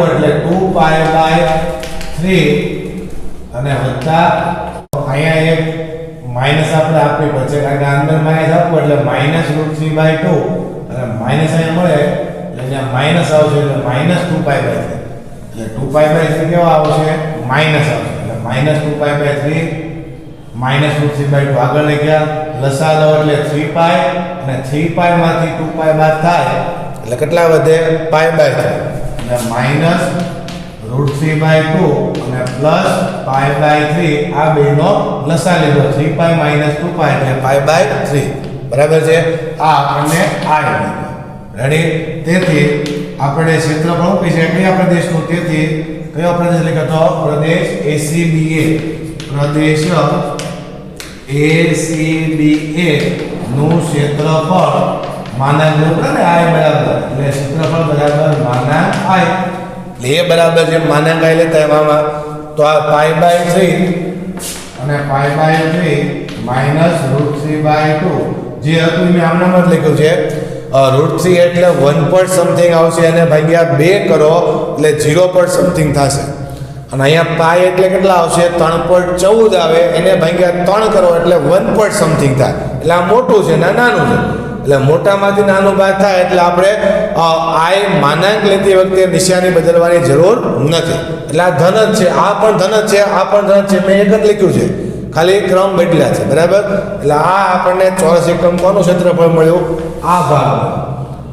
[SPEAKER 1] એટલે 2π/3 અને વત્તા અહીંયા એક માઈનસ આપણે આપવી પડશે કારણ કે અંદર માઈનસ આપવું એટલે -√3/2 અને માઈનસ અહીંયા મળે એટલે અહીંયા માઈનસ આવશે એટલે -2π/3 એટલે 2π/3 કેવો આવશે માઈનસ આવશે એટલે -2π/3 -√3/2 આગળ લઈ ગયા લસા લો એટલે 3π અને 3π માંથી 2π બાદ થાય એટલે કેટલા વધે π/3 એટલે -√3/2 અને પ્લસ π/3 આ બેનો લસા લીધો 3π - 2π એટલે π/3 બરાબર છે આ આપણને આ રેડી તેથી આપણે ક્ષેત્રફળ મૂકી છે કયા પ્રદેશનું તેથી કયો પ્રદેશ લખ્યો તો પ્રદેશ ACBA પ્રદેશ ACBA નું ક્ષેત્રફળ માનાંક ને I બરાબર એટલે ક્ષેત્રફળ બરાબર માનાંક I એટલે એ બરાબર છે માનાંક I લેતા એમાં તો આ π/3 અને π/3 -√3/2 જે હતું મેં આમનામ જ લખ્યું છે √3 એટલે 1 પર સમથિંગ આવશે અને ભાગ્યા 2 કરો એટલે 0 પર સમથિંગ થશે અને અહીંયા પાઈ એટલે કેટલા આવશે 3.14 આવે એને ભાગ્યા 3 કરો એટલે 1 પર સમથિંગ થાય એટલે આ મોટું છે ના નાનું છે એટલે મોટામાંથી નાનું બાદ થાય એટલે આપણે I માનાંક લેતી વખતે નિશાની બદલવાની જરૂર નથી એટલે આ ધન જ છે આ પણ ધન જ છે આ પણ ધન છે મેં એક જ લખ્યું છે ખાલી ક્રમ બદલ્યા છે બરાબર એટલે આ આપણને ચોરસ એકમ કોનું ક્ષેત્રફળ મળ્યું આ ભાગ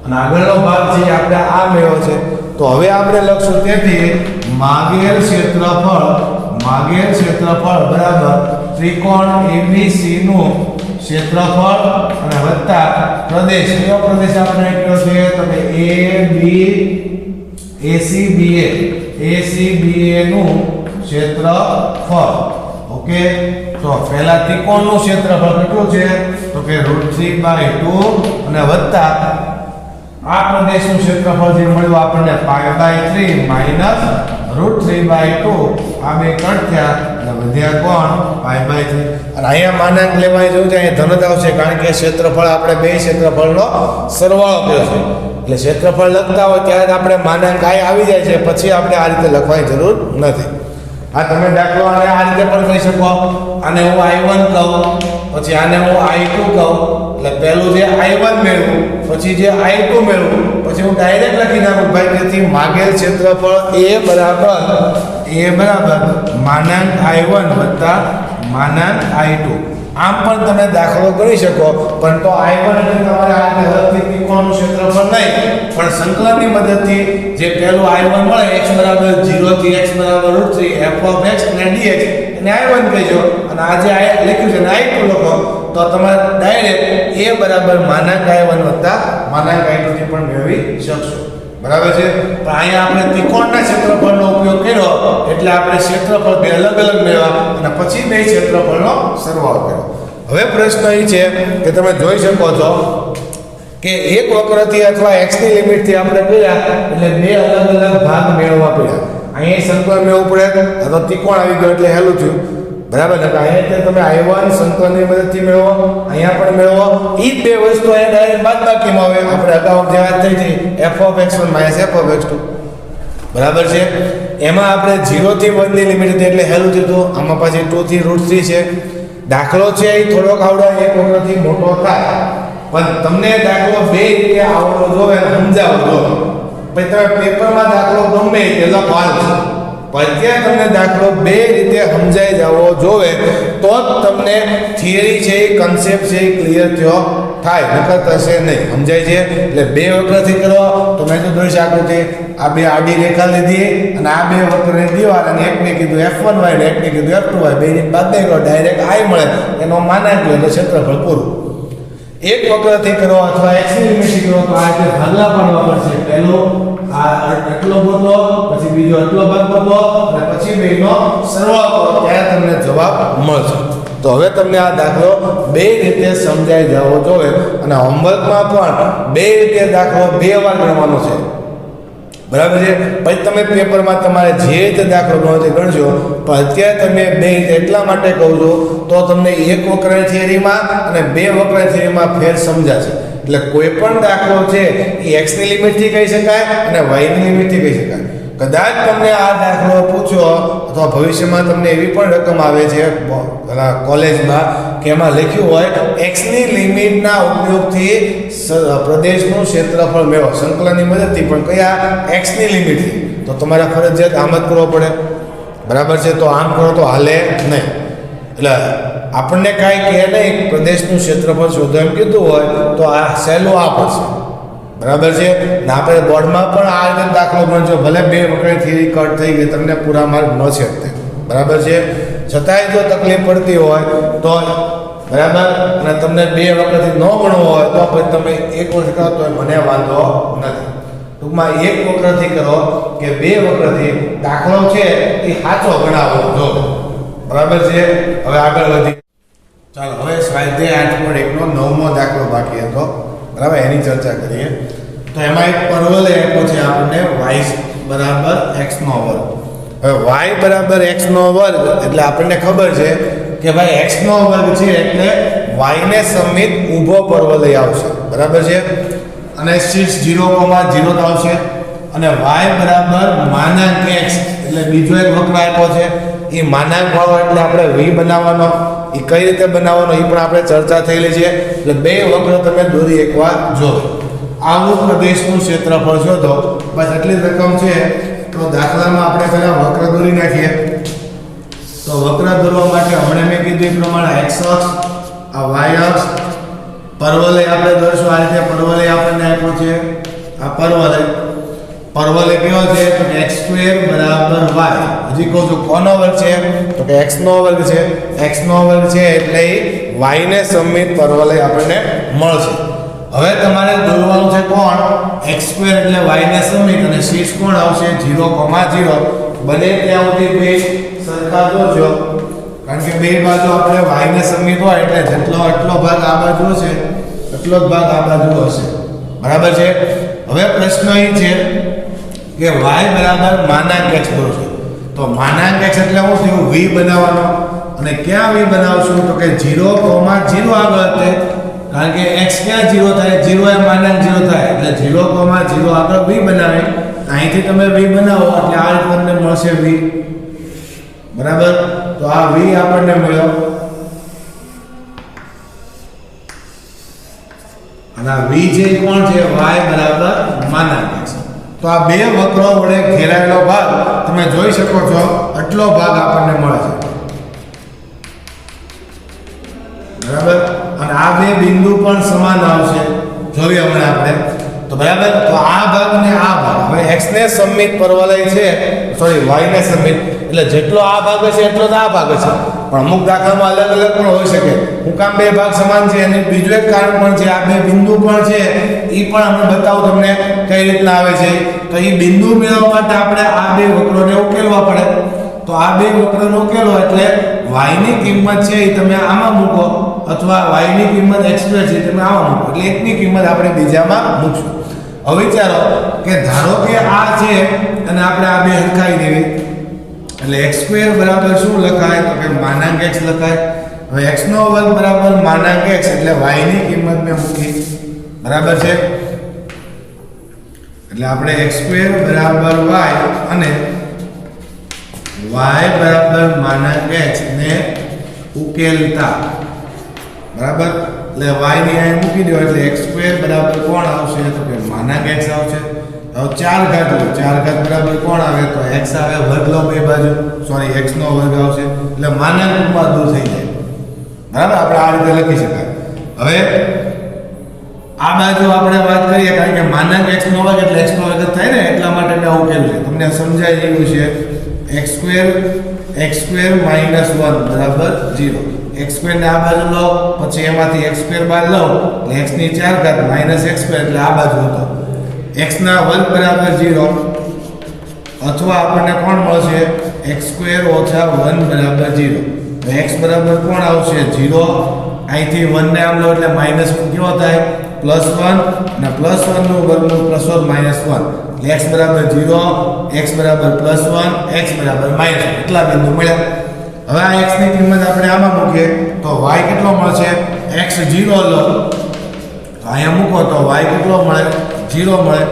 [SPEAKER 1] અને આગળનો ભાગ છે આપણે આ મેળવ્યો છે તો હવે આપણે લખશું તેથી માગેલ ક્ષેત્રફળ બરાબર ત્રિકોણ ABC નું ક્ષેત્રફળ અને વત્તા પ્રદેશ કયો પ્રદેશ આપણે આપ્યો છે તો કે ACBA નું ક્ષેત્રફળ ઓકે તો પહેલા ત્રિકોણનું ક્ષેત્રફળ કેટલું છે તો કે √3/2 અને વત્તા આ પ્રદેશનું ક્ષેત્રફળ જે મળ્યું આપણને π/3 -√3/2 આ બે કટ થયા એટલે વધ્યા કોણ π/3 અને અહીંયા માનાંક લેવાની જરૂર છે અહીંયા ધન જ આવશે કારણ કે ક્ષેત્રફળ આપણે બે ક્ષેત્રફળનો સરવાળો કર્યો છે એટલે ક્ષેત્રફળ લખતા હોય ત્યારે આપણે માનાંક I આવી જાય છે પછી આપણે આ રીતે લખવાની જરૂર નથી આ તમે દાખલો આને આ રીતે પણ કરી શકો આને હું I1 કહું પછી આને હું I2 કહું એટલે પહેલું જે I1 મેળવું પછી જે I2 મેળવું પછી હું ડાયરેક્ટ લખી નાખું ભાઈ તેથી માગેલ ક્ષેત્રફળ A બરાબર માનાંક I1 વત્તા માનાંક I2 આમ પણ તમે દાખલો કરી શકો પણ તો I1 એટલે તમારે આ અલગથી ત્રિકોણનું ક્ષેત્રફળ નહીં પણ સંકલનની મદદથી જે પહેલું I1 મળે x બરાબર 0 થી x બરાબર √3 f(x) અને dx અને I1 કહેજો અને આ જે લખ્યું છે ને I2 લખો તો તમારે ડાયરેક્ટ A બરાબર માનાંક I1 વત્તા માનાંક I2 થી પણ મેળવી શકશો બરાબર છે પણ અહીંયા આપણે ત્રિકોણના ક્ષેત્રફળનો ઉપયોગ કર્યો એટલે આપણે ક્ષેત્રફળ બે અલગ અલગ મેળવ્યા અને પછી બે ક્ષેત્રફળનો સરવાળો કર્યો હવે પ્રશ્ન એ છે કે તમે જોઈ શકો છો કે એક વક્રથી અથવા x ની લિમિટથી આપણે કર્યા એટલે બે અલગ અલગ ભાગ મેળવવા પડ્યા અહીંયા સંકલન મેળવવું પડે અથવા ત્રિકોણ આવી ગયો એટલે હેલું થયું બરાબર ને અહીંયા તમે I1 સંકલનની મદદથી મેળવો અહીંયા પણ મેળવો એ બે વસ્તુ અહીંયા ડાયરેક્ટ બાદબાકીમાં આવે આપણે અગાઉ જે વાત થઈ હતી f(x1 - f(x2) બરાબર છે એમાં આપણે 0 થી 1 ની લિમિટ હતી એટલે હેલું થયું આમાં પાછી 2 થી √3 છે દાખલો છે એ થોડોક આવડે એક વખતથી મોટો થાય પણ તમને દાખલો બે રીતે આવડવો જોઈએ અને સમજાવવો જોઈએ. પછી તમે પેપરમાં દાખલો ગમે તે લખવાનો છે, પણ ત્યાં તમને દાખલો બે રીતે સમજાઈ જવો જોઈએ તો જ તમને થિયરી છે, કન્સેપ્ટ છે એ ક્લિયર થયો થાય, નકર થશે નહીં. સમજાય છે? એટલે બે વક્રથી કરો તો મેં તો દોષ આકૃતિ આ બે આડી રેખા લીધી અને આ બે વક્રની દીવાલ અને એકને કીધું F1y અને એકને કીધું F2y, બેની બાદબાકી કરો ડાયરેક્ટ I મળે, એનો માનાંક લો એટલે ક્ષેત્રફળ પૂરું. એક વક્રથી કરો અથવા x ની લિમિટથી કરો તો આ રીતે ભાગલા પાડવા પડશે. પહેલો આ આટલો ગોતો, પછી બીજો આટલો ભાગ ગોતો અને પછી બેનો સરવાળો કરો, ત્યારે તમને જવાબ મળશે. તો હવે તમને આ દાખલો બે રીતે સમજાઈ જવો જોઈએ અને હોમવર્કમાં પણ બે રીતે દાખલો બે વાર ગણવાનો છે. બરાબર છે? પછી તમે પેપરમાં તમારે જે રીતે દાખલો ગણો છે ગણજો, પણ અત્યારે તમે બે એટલા માટે કહું છું તો તમને એક વક્ર થિયરીમાં અને બે વક્ર થિયરીમાં ફેર સમજાશે. એટલે કોઈ પણ દાખલો છે એ x ની લિમિટથી કહી શકાય અને y ની લિમિટથી કહી શકાય. કદાચ તમને આ દાખલો પૂછો અથવા ભવિષ્યમાં તમને એવી પણ રકમ આવે છે કોલેજમાં કે એમાં લખ્યું હોય x ની લિમિટના ઉપયોગથી પ્રદેશનું ક્ષેત્રફળ મેળવો સંકલનની મદદથી, પણ કયા x ની લિમિટથી, તો તમારે ફરજિયાત આમ જ કરવો પડે. બરાબર છે? તો આમ કરો તો હાલે નહીં. એટલે આપણને કાંઈ કહે નહીં પ્રદેશનું ક્ષેત્રફળ શોધો એમ કીધું હોય તો આ સહેલું આ પડશે. બરાબર છે ને? આપણે બોર્ડમાં પણ આ રીતે દાખલો ગણજો, ભલે બે વખત થિયરી કટ થઈ ગઈ, તમને પૂરા માર્ક મળશે જ તે. બરાબર છે? છતાંય જો તકલીફ પડતી હોય તો બરાબર, અને તમને બે વખતથી ન ગણવો હોય તો પછી તમે એક વખત કરો તો મને વાંધો નથી. ટૂંકમાં એક વખતથી કરો કે બે વખતથી દાખલો છે એ સાચો ગણાવો જો. બરાબર છે? હવે આગળ વધી ચાલો, હવે સ્વાધ્યાય 8.1 નો 9મો દાખલો બાકી હતો. બરાબર, એની ચર્ચા કરીએ. તો એમાં એક પરવલય આપ્યો છે આપણને y બરાબર x નો વર્ગ. હવે y બરાબર x નો વર્ગ એટલે આપણને ખબર છે કે ભાઈ x નો વર્ગ છે એટલે y ને સમિત ઊભો પરવલય આવશે. બરાબર છે? અને શીર્ષ 0,0 આવશે અને y બરાબર માનાંક x એટલે બીજો એક વક્ર આપ્યો છે એ માનાંક વાળો એટલે આપણે v બનાવવાનો. એ કઈ રીતે બનાવવાનો એ પણ આપણે ચર્ચા થયેલી છે. એટલે બે વક્ર તમે દોરી એકવાર જો. આવું પ્રદેશનું ક્ષેત્રફળ શોધો, બસ એટલી જ રકમ છે. તો દાખલામાં આપણે પહેલા વક્ર દોરી નાખીએ. તો વક્ર દોરવા માટે હમણાં મેં કીધું એ પ્રમાણે x અક્ષ, આ y અક્ષ, પરવલય આપણે દોરશું. આ રીતે પરવલય આપણને આપ્યો છે. આ પરવલય કેવો છે તો x² બરાબર y. હજી કહું છું કોનો વર્ગ છે તો કે x નો વર્ગ છે. x નો વર્ગ છે એટલે y ને સમિત પરવલય આપણને મળશે. હવે તમારે દોરવાનું છે કોણ x² એટલે y ને સમિત અને શીર્ષ કોણ આવશે 0,0. બને ત્યાં સુધી બે સરખા દોરજો, કારણ કે બે બાજુ આપણે y ને સમિત હોય એટલે જેટલો આટલો ભાગ આ બાજુ હશે એટલો જ ભાગ આ બાજુ હશે. બરાબર છે? હવે પ્રશ્ન એ છે કે y બરાબર માનાંક x દોરજો. તો માનાંક x એટલે હું થયું v બનાવવાનો. અને ક્યાં v બનાવશું તો કે 0,0 આગળ તે, કારણ કે x ક્યાં 0 થાય 0 એ માનાંક 0 થાય એટલે 0,0 આગળ v બનાવે. અહીંથી તમે v બનાવો એટલે આ રીતે તમને મળશે v. બરાબર? તો આ v આપણને મળ્યો અને આ v જે કોણ છે y બરાબર માનાંક x. તો આ બે વક્રો વડે ઘેરાયેલો ભાગ તમે જોઈ શકો છો, આટલો ભાગ આપણને મળે છે. બરાબર? અને આ બે બિંદુ પણ સમાન આવશે, જોઈએ હમણાં આપણે. તો બરાબર, તો આ ભાગ ને આ ભાગ હવે x ને સમિત પરવલય છે, સોરી y ને સમિત એટલે જેટલો આ ભાગ છે એટલો જ આ ભાગ છે. પણ અમુક દાખલામાં અલગ અલગ પણ હોઈ શકે. હું કામ બે ભાગ સમાન છે અને બીજું એક કારણ પણ છે, આ બે બિંદુ પણ છે એ પણ અમે બતાવું તમને કઈ રીતના આવે છે. તો એ બિંદુ મેળવવા માટે આપણે આ બે વક્રોને ઉકેલવા પડે. તો આ બે વક્રનો ઉકેલો એટલે y ની કિંમત છે એ તમે આમાં મૂકો અથવા y ની કિંમત x² છે તમે આમાં મૂકો એટલે એકની કિંમત આપણે બીજામાં મૂકશું. હવે વિચારો કે ધારો કે આ છે અને આપણે આ બે હરખાઈ દેવી એટલે x² બરાબર શું લખાય તો કે માનાંક x લખાય. હવે x નો વર્ગ બરાબર માનાંક x એટલે y ની કિંમત મેં મૂકી. બરાબર છે? એટલે આપણે x² બરાબર y અને y બરાબર માનાંક x ને ઉકેલતા બરાબર એટલે y ની અહીં મૂકી દો એટલે x² બરાબર કોણ આવશે તો કે માનાંક x આવશે. હવે 4 ઘાત લો, 4 ઘાત બરાબર કોણ આવે તો x આવે, વર્ગ લો બે બાજુ, સોરી x નો વર્ગ આવશે એટલે માનાંક રૂપમાં દૂર થઈ જાય. બરાબર, આપણે આ રીતે લખી શકાય. હવે આ બાજુ આપણે વાત કરીએ કારણ કે માનાંક x નો વર્ગ એટલે x નો વર્ગ થાય ને એટલા માટે મેં આવું કહેલું છે. તમને સમજાય એવું છે x² - 1 બરાબર 0. x² ને આ બાજુ લો પછી એમાંથી x² બાદ લો એટલે x ની 4 ઘાત -x² એટલે આ બાજુ હતો x ના વર્ગ બરાબર 0 અથવા આપણને કોણ મળશે x² - 1 બરાબર 0. તો x બરાબર કોણ આવશે 0. અહીંથી 1 ને આમ લો એટલે માઈનસ કેવો થાય +1 અને +1 નું વર્ગમૂળ +1 - 1 x બરાબર 0, x બરાબર +1, x બરાબર -1 એટલા બિંદુ મળ્યા. હવે આ x ની કિંમત આપણે આમાં મૂકીએ તો y કેટલો મળશે x 0 લો તો અહીંયા મૂકો તો y કેટલો મળે 0 મળે.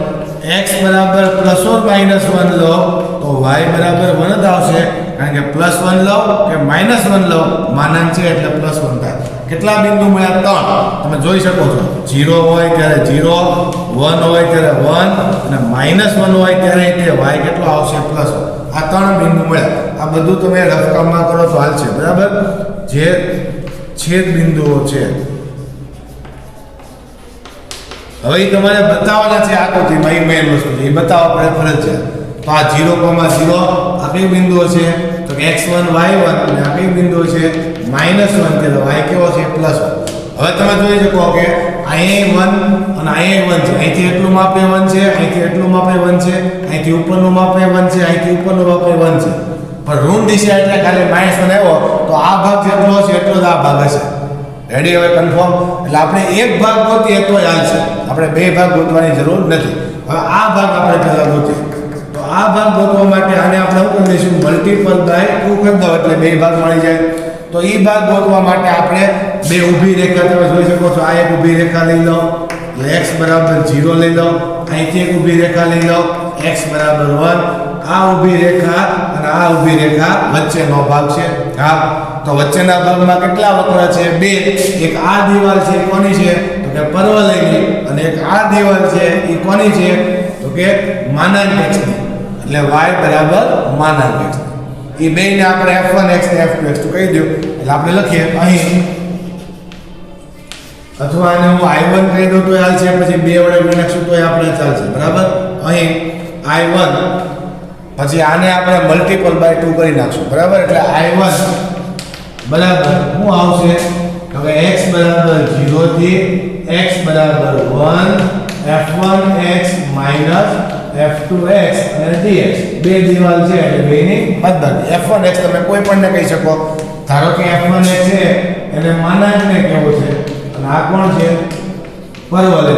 [SPEAKER 1] x બરાબર +or -1 લો તો y બરાબર 1 જ આવશે કારણ કે +1 લો કે -1 લો માનાંક છે એટલે +1 થાય. કેટલા બિંદુ મળ્યા 3. તમે જોઈ શકો છો 0 હોય ત્યારે 0, 1 હોય ત્યારે 1 અને -1 હોય ત્યારે તે y કેટલો આવશે +1. આ 3 બિંદુ મળ્યા. આ બધું તમે રફ કામમાં કરો તો હાલ છે. બરાબર, જે છેદ બિંદુઓ છે હવે એ તમારે બતાવવાના છે આકૃતિમાં, એ મેઇન વસ્તુ છે, એ બતાવવા પડે ફરજિયાત. તો આ 0,0 આ કઈ બિંદુઓ છે તો કે x1 y1 અને આ કઈ બિંદુઓ છે -1 એટલે y કેવો છે +1. હવે તમે જોઈ શકો કે અહીંયા 1 અને અહીંયા 1 છે, અહીંથી એટલું માપે 1 છે, અહીંથી એટલું માપે 1 છે, અહીંથી ઉપરનું માપે 1 છે, અહીંથી ઉપરનું માપે 1 છે, પણ ઋણ દિશા એટલે ખાલી -1 આવ્યો તો આ ભાગ જેટલો છે એટલો જ આ ભાગ હશે. રેડી, હવે કન્ફર્મ. એટલે આપણે એક ભાગ ગોતીએ તો ચાલશે, આપણે બે ભાગ ગોતવાની જરૂર નથી. હવે આ ભાગ આપણે પહેલા ગોતીએ તો આ ભાગ ગોતવા માટે આને આપણે શું કરી દઈશું મલ્ટીપલ બાય 2 કરી દો એટલે બે ભાગ મળી જાય. તો એ ભાગ ગોતવા માટે આપણે બે ઊભી રેખા તમે જોઈ શકો છો, આ એક ઊભી રેખા લઈ લો એટલે x બરાબર 0 લઈ લો, અહીંથી એક ઊભી રેખા લઈ લો x બરાબર 1, આ ઊભી રેખા અને આ ઊભી રેખા વચ્ચેનો ભાગ છે. હા, તો વચ્ચેના ભાગમાં કેટલા વક્ર છે 2. એક આ દીવાલ છે કોની છે તો કે પરવલયની અને એક આ દીવાલ છે એ કોની છે તો કે માનાંક x ની એટલે y બરાબર માનાંક x. એ બેને આપણે f1x ને f2x તો કહી દઉં એટલે આપણે લખીએ અહીં અથવા આને હું i1 કહી દઉં તો ચાલશે, પછી 2 વડે ગુણી નાખશું તો આપણે ચાલશે. બરાબર, અહીં i1 પછી આને આપણે મલ્ટીપલ બાય 2 કરી નાખશું. બરાબર, એટલે i1 બરાબર શું આવશે તો કે x બરાબર 0 થી x બરાબર 1 f1x f2x અને dx. બે દીવાલ છે એટલે બેની બાદબાકી. f1x તમે કોઈ પણ ને કહી શકો, ધારો કે f1x છે એને માનાંકને કેવો છે અને આ કોણ છે પરવલય.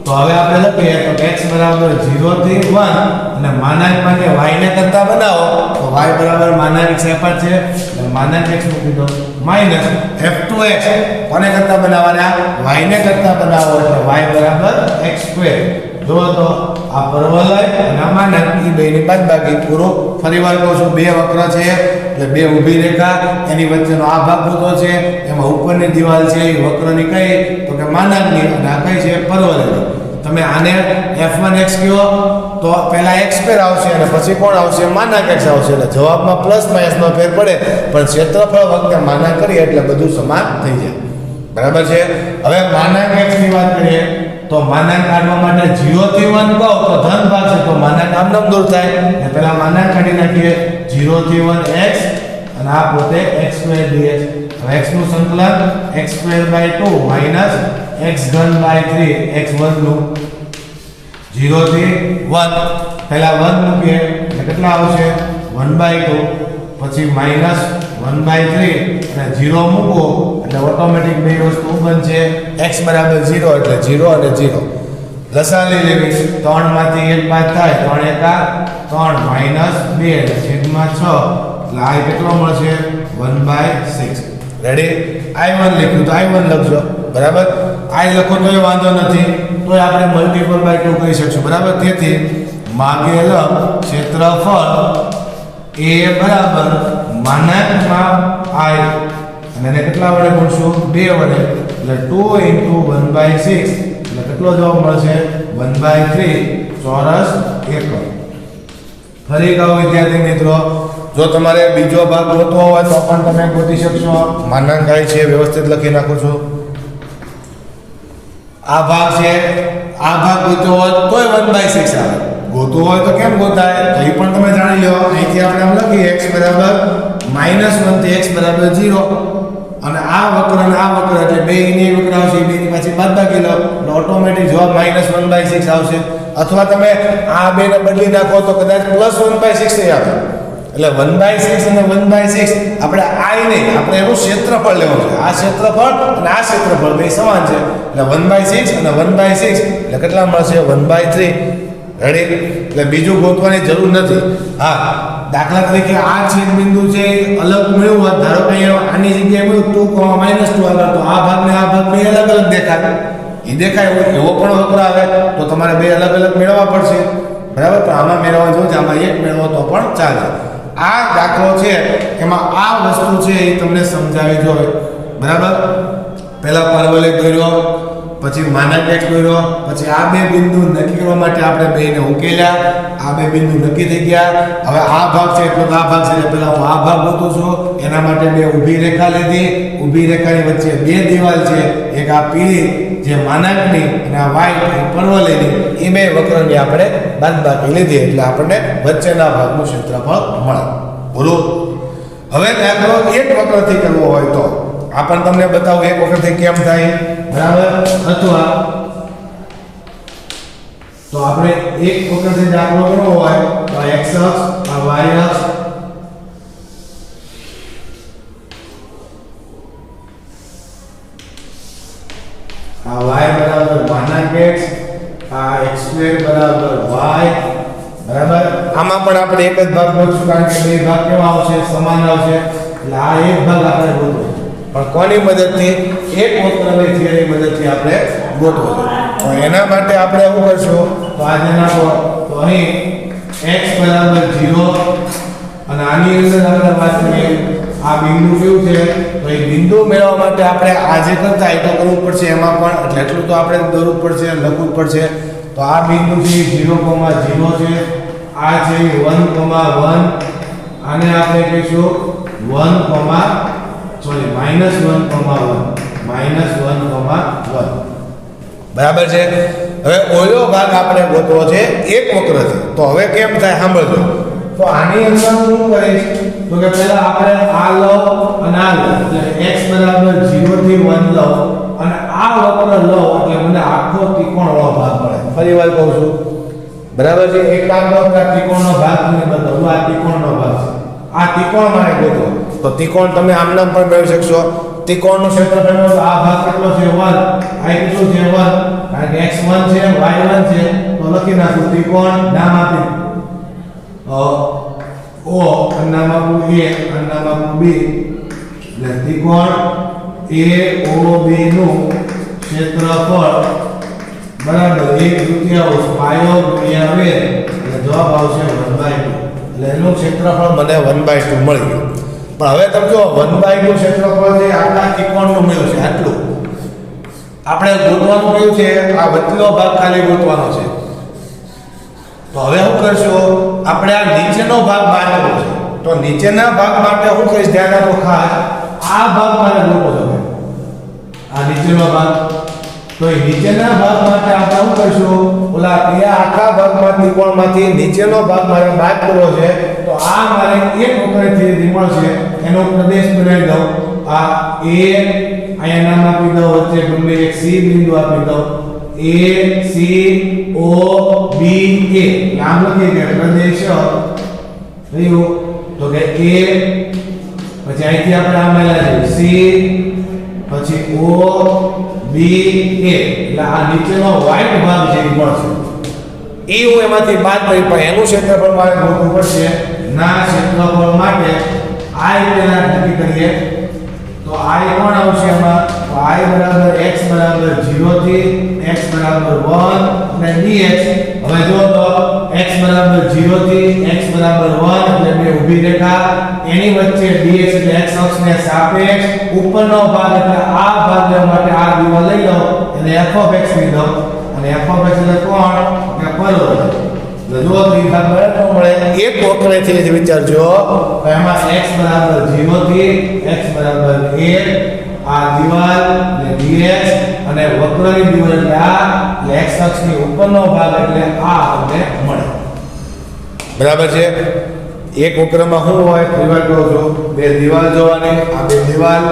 [SPEAKER 1] તો હવે આપણે લખીએ તો x બરાબર 0 થી 1 અને માનાંક માટે y ને કરતા બનાવો તો y બરાબર માનાંક x અપાત છે એટલે માનાંક x મૂકી દો માઈનસ f2x કોને કરતા બનાવવાના y ને કરતા બનાવો એટલે y બરાબર x². જો તો આ પરવલય અને આ માનાંક એ બેની બાદબાકી. પૂરો ફરીવાર કહું છું, બે વક્ર છે એટલે બે ઊભી રેખા એની વચ્ચેનો આ ભાગ હોતો છે, એમાં ઉપરની દીવાલ છે એ વક્રની કઈ તો કે માનાંકની અને આ કઈ છે પરવલયની. તમે આને f1x કહો તો પહેલા x² આવશે અને પછી કોણ આવશે માનાંક x આવશે એટલે જવાબમાં પ્લસ માઇનસનો ફેર પડે પણ ક્ષેત્રફળ વખતે માનાંક કરીએ એટલે બધું સમાન થઈ જાય. બરાબર છે. હવે માનાંક x ની વાત કરીએ તો માનાંક કાઢવા માટે 0 થી 1 કહો તો ધન ભાગ છે તો માનાંક આમ નામ દૂર થાય એટલે પહેલા માનાંક કાઢી નાખીએ 0 થી 1 x અને આ પોતે x² dx. હવે x નું સંકલન x²/2 માઈનસ x3/3 x1 નું 0 થી 1 પહેલા 1 મૂકીએ એટલે કેટલા આવશે 1/2 પછી માઈનસ 1/3 અને 0 મૂકો એટલે ઓટોમેટિક બે વસ્તુ બનશે x બરાબર 0 એટલે 0 અને 0 લસા લઈ લેવી 3 માંથી 1 બાદ થાય 3 એકા 3 માઈનસ 2 એટલે છેદમાં 6 એટલે આ કેટલો મળશે 1/6. રેડી, i1 લખ્યું તો i1 લખજો. બરાબર, i લખો તો વાંધો નથી તો આપણે મલ્ટીપલ બાય 2 કરી શકશું. બરાબર, તેથી માગેલ ક્ષેત્રફળ a બરાબર માનાંકમાં i અને એને કેટલા વડે ગુણશું 2 વડે એટલે 2 * 1/6 એટલે કેટલો જવાબ મળશે 1/3 ચોરસ એકમ. ફરી કહો વિદ્યાર્થી મિત્રો, જો તમારે બીજો ભાગ ગોતવો હોય તો પણ તમે ગોતી શકશો. માનાંકાઈ છે વ્યવસ્થિત લખી નાખું છું. આ ભાગ છે, આ ભાગ ગોતવો હોય તોય 1/6 આવે. ગોતવો હોય તો કેમ ગોતાય તો એ પણ તમે જાણી લો. અહીંથી આપણે આમ લખીએ x = -1 થી x = 0 અને આ વક્ર અને આ વક્ર એટલે બે ની વક્ર આવશે, બે ની પાછી બાદબાકી લો એટલે ઓટોમેટિક જવાબ -1/6 આવશે. અથવા તમે આ બે ને બદલી નાખો તો કદાચ +1/6 આવે. એટલે 1/6 અને 1/6 આપણે આઈ નહીં, આપણે એનું ક્ષેત્રફળ લેવું છે. આ ક્ષેત્રફળ અને આ ક્ષેત્રફળ બે સમાન છે એટલે 1/6 અને 1/6 એટલે કેટલા મળશે 1/3. રેડી? એટલે બીજું ગોતવાની જરૂર નથી. હા, દાખલા તરીકે આ છેદ બિંદુ છે અલગ મળ્યું હોત, ધારો કે આની જગ્યાએ મળ્યું 2, -2 આગળ, તો આ ભાગ ને આ ભાગ બે અલગ અલગ દેખાય. એ દેખાય હોય એવો પણ વક્ર આવે તો તમારે બે અલગ અલગ મેળવવા પડશે. બરાબર? તો આમાં મેળવવા જો આમાં એક મેળવો તો પણ ચાલે. આ દાખલો છે એમાં આ વસ્તુ છે એ તમને સમજાવી જોઈએ. બરાબર? પહેલા પરવલય દોર્યો, પછી માનાંક x દોર્યો, પછી આ બે બિંદુ નક્કી કરવા માટે આપણે બેને ઉકેલ્યા. આ બે બિંદુ નક્કી થઈ ગયા. હવે આ ભાગ છે એટલે આ ભાગ છે, પહેલા હું આ ભાગ ગોતું છું. એના માટે બે ઊભી રેખા લીધી. ઊભી રેખાની વચ્ચે બે દિવાલ છે, એક આ પીળી જે માનાંકની અને આ વ્હાઈટ પરવલયની, એ બે વક્રની આપણે બાદબાકી લીધી એટલે આપણને વચ્ચેના ભાગનું ક્ષેત્રફળ મળે. બોલો. હવે દાખલો એક વક્રથી કરવો હોય તો આ પણ તમને બતાવું એક વખતથી કેમ થાય. બરાબર? અથવા તો આપણે એક વખતથી દાખલો કરવો હોય તો આ x અક્ષ, આ y અક્ષ, આ y બરાબર માનાંક x, આ x² બરાબર y. બરાબર? આમાં પણ આપણે એક જ ભાગ ગોતશું કારણ કે બે ભાગ કેવા આવશે સમાન આવશે. એટલે આ એક ભાગ આપણે ગોતવો પણ કોની મદદથી? એક વક્રની થિયરી મદદથી આપણે ગોતવો. તો એના માટે આપણે શું કરશું તો આજે નાખો તો અહીં x = 0 અને આની અંદર આપણે વાત કરીએ આ બિંદુ કેવું છે તો એ બિંદુ મેળવવા માટે આપણે આજે કરતા એ તો કરવું પડશે. એમાં પણ એટલે એટલું તો આપણે દોરવું પડશે, લખવું પડશે. તો આ બિંદુ છે 0,0 છે, આ છે 1,1, આને આપણે કહીશું -1,1. બરાબર છે? હવે ઓયો ભાગ આપણે ગોતવો છે એક વક્રથી. તો હવે કેમ થાય સાંભળજો. તો આની અંદર હું શું કરીશ તો કે પહેલા આપણે આ લો અને આ લો એટલે x = 0 થી 1 લો અને આ વક્ર લો એટલે મને આખો ત્રિકોણવાળો ભાગ મળે. ફરી વાર કહું છું. બરાબર છે? એક કામ કરો કે ત્રિકોણનો ભાગ તમને બતાવું. આ ત્રિકોણનો ભાગ છે. આ ત્રિકોણ મારે ગોતો તો ત્રિકોણ તમે આમ નામ પણ મેળવી શકશો. ત્રિકોણનું ક્ષેત્રફળ આ ભાગ કેટલો છે 1, આ કેટલું છે 1 કારણ કે x1 છે y1 છે તો લખી નાખું ત્રિકોણ નામ આપી ઓ નામ આપું a નામ આપું b એટલે ત્રિકોણ AOB નું ક્ષેત્રફળ બરાબર 1/3 પાયો ગુણ્યા વેર એટલે જવાબ આવશે 1/2. એટલે એનું ક્ષેત્રફળ મને 1/2 મળી ગયું. પણ હવે તમે જો 1/2 ક્ષેત્રફળ છે આટલા ત્રિકોણનું મળ્યું છે આટલું. આપણે ગોતવાનું કયું છે આ વચ્ચેનો ભાગ ખાલી ગોતવાનો છે. તો હવે શું કરશું આપણે આ નીચેનો ભાગ બાંધવો છે. તો નીચેના ભાગ માટે હું કહીશ ધ્યાન આપો ખાસ આ ભાગ મારે ગોતવો છે. આ નીચેનો ભાગ તો એ નીચેના ભાગ માટે આપણે શું કરશું ઓલા એ આખા ભાગમાં ત્રિકોણમાંથી નીચેનો ભાગ મારે બાદ કરવો છે. તો આ મારે એક વખતથી મળશે એનો પ્રદેશ બનાવી દઉં. આ a અહીંયા નામ આપી દઉં, વચ્ચે ગમે એક c બિંદુ આપી દઉં ACOBA નામ લખી દે પ્રદેશ રહ્યું તો કે a પછી અહીંથી આપણે આ મેળા છે c પછી OBA એટલે આ નીચેનો વ્હાઈટ ભાગ છે એ મળશે. એ હું એમાંથી બાદ કરી પણ એનું ક્ષેત્રફળ મારે ગોતવું પડશે. ના ક્ષેત્રફળ માટે I પેલા નક્કી કરીએ તો I કોણ આવશે એમાં તો I = x = 0 થી x = 1 અને dx. હવે જો તો x બરાબર 0 થી x બરાબર 1 એટલે બે ઊભી રેખા એની વચ્ચે dx એટલે x અક્ષને સાપેક્ષ ઉપરનો ભાગ એટલે આ ભાગ લેવા માટે આ દિવાલ લઈ લો અને f(x) લીધો અને f(x) એટલે કોણ કે પરોવલય જો ત્રિભાગ મળે તો મળે એક વક્રથી જ વિચારજો તો એમાં x બરાબર 0 થી x બરાબર 1 આ દિવાલ ને dx અને વક્રની દિવાલ એટલે આ એટલે x અક્ષની ઉપરનો ભાગ એટલે આ આપણને મળે બરાબર છે એક વક્રમાં શું હોય ત્રિભાગ કહો છો બે દિવાલ જોવાની આ બે દિવાલ